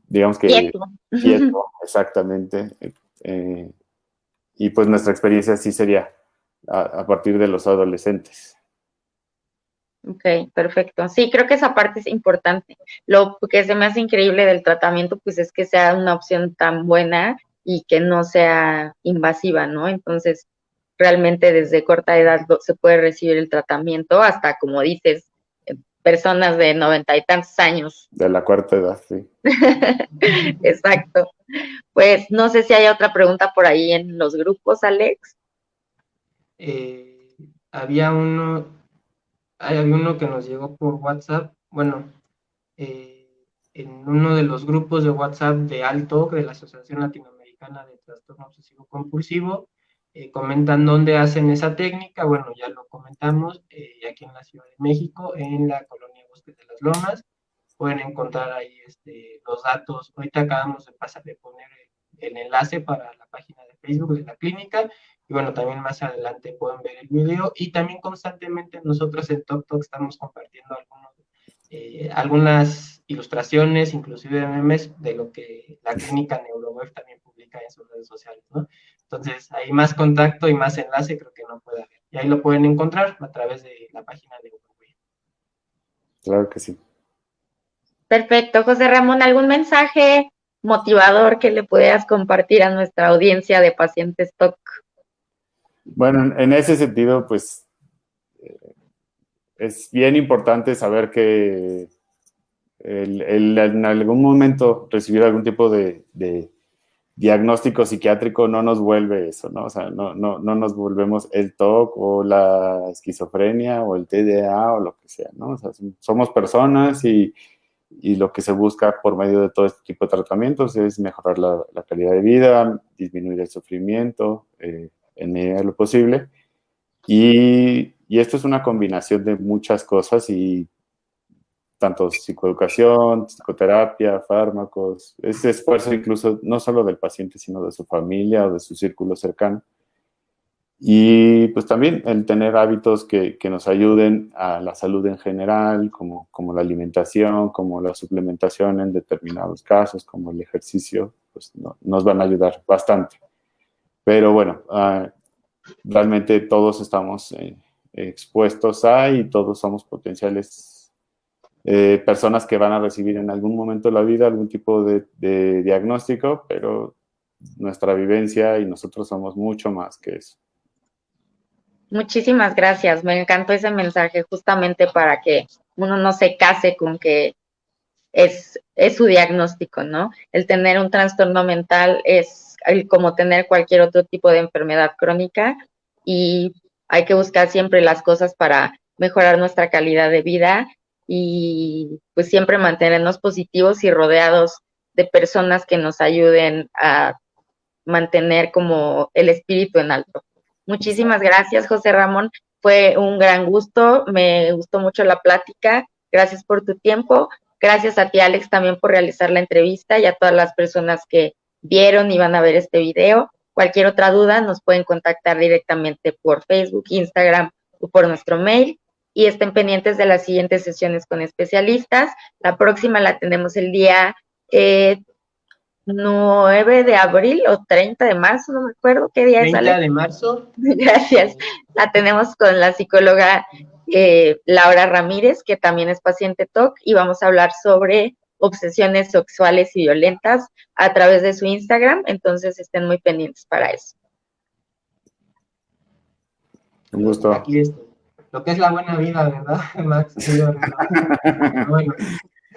digamos que quieto, exactamente. Y pues nuestra experiencia sí sería a partir de los adolescentes. Ok, perfecto. Sí, creo que esa parte es importante. Lo que se me hace increíble del tratamiento, pues es que sea una opción tan buena y que no sea invasiva, ¿no? Entonces, realmente desde corta edad se puede recibir el tratamiento hasta, como dices, personas de 90 y tantos años. De la cuarta edad, sí. Exacto. Pues no sé si hay otra pregunta por ahí en los grupos, Alex. Había uno que nos llegó por WhatsApp, bueno, en uno de los grupos de WhatsApp de ALTO, de la Asociación Latinoamericana de Trastorno Obsesivo Compulsivo, comentan dónde hacen esa técnica. Bueno, ya lo comentamos, aquí en la Ciudad de México, en la colonia Bosques de las Lomas. Pueden encontrar ahí los datos. Ahorita acabamos de poner el enlace para la página de Facebook de la clínica, y bueno, también más adelante pueden ver el video, y también constantemente nosotros en TokTok estamos compartiendo algunas ilustraciones, inclusive memes, de lo que la clínica NeuroWave también publica en sus redes sociales, ¿no? Entonces, hay más contacto y más enlace, creo que no puede haber. Y ahí lo pueden encontrar a través de la página de NeuroWave. Claro que sí. Perfecto. José Ramón, ¿algún mensaje motivador que le puedas compartir a nuestra audiencia de pacientes TOC? Bueno, en ese sentido, pues es bien importante saber que en algún momento recibir algún tipo de diagnóstico psiquiátrico no nos vuelve eso, ¿no? O sea, no nos volvemos el TOC o la esquizofrenia o el TDA o lo que sea, ¿no? O sea, somos personas, y lo que se busca por medio de todo este tipo de tratamientos es mejorar la calidad de vida, disminuir el sufrimiento en medida de lo posible. Y esto es una combinación de muchas cosas, y tanto psicoeducación, psicoterapia, fármacos, ese esfuerzo incluso no solo del paciente, sino de su familia o de su círculo cercano. Y pues también el tener hábitos que nos ayuden a la salud en general, como la alimentación, como la suplementación en determinados casos, como el ejercicio, pues nos van a ayudar bastante. Pero bueno, realmente todos estamos expuestos y todos somos potenciales personas que van a recibir en algún momento de la vida algún tipo de diagnóstico, pero nuestra vivencia y nosotros somos mucho más que eso. Muchísimas gracias, me encantó ese mensaje justamente para que uno no se case con que es su diagnóstico, ¿no? El tener un trastorno mental es como tener cualquier otro tipo de enfermedad crónica y hay que buscar siempre las cosas para mejorar nuestra calidad de vida y pues siempre mantenernos positivos y rodeados de personas que nos ayuden a mantener como el espíritu en alto. Muchísimas gracias, José Ramón. Fue un gran gusto. Me gustó mucho la plática. Gracias por tu tiempo. Gracias a ti, Alex, también por realizar la entrevista y a todas las personas que vieron y van a ver este video. Cualquier otra duda nos pueden contactar directamente por Facebook, Instagram o por nuestro mail. Y estén pendientes de las siguientes sesiones con especialistas. La próxima la tenemos el día 9 de abril o 30 de marzo, no me acuerdo qué día es, 30 de marzo. Gracias. La tenemos con la psicóloga Laura Ramírez, que también es paciente TOC, y vamos a hablar sobre obsesiones sexuales y violentas a través de su Instagram, entonces estén muy pendientes para eso. Un gusto. Aquí estoy. Lo que es la buena vida, ¿verdad, Max? Bueno.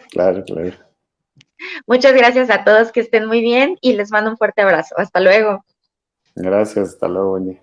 Claro, claro. Muchas gracias a todos, que estén muy bien y les mando un fuerte abrazo. Hasta luego. Gracias, hasta luego, buen día.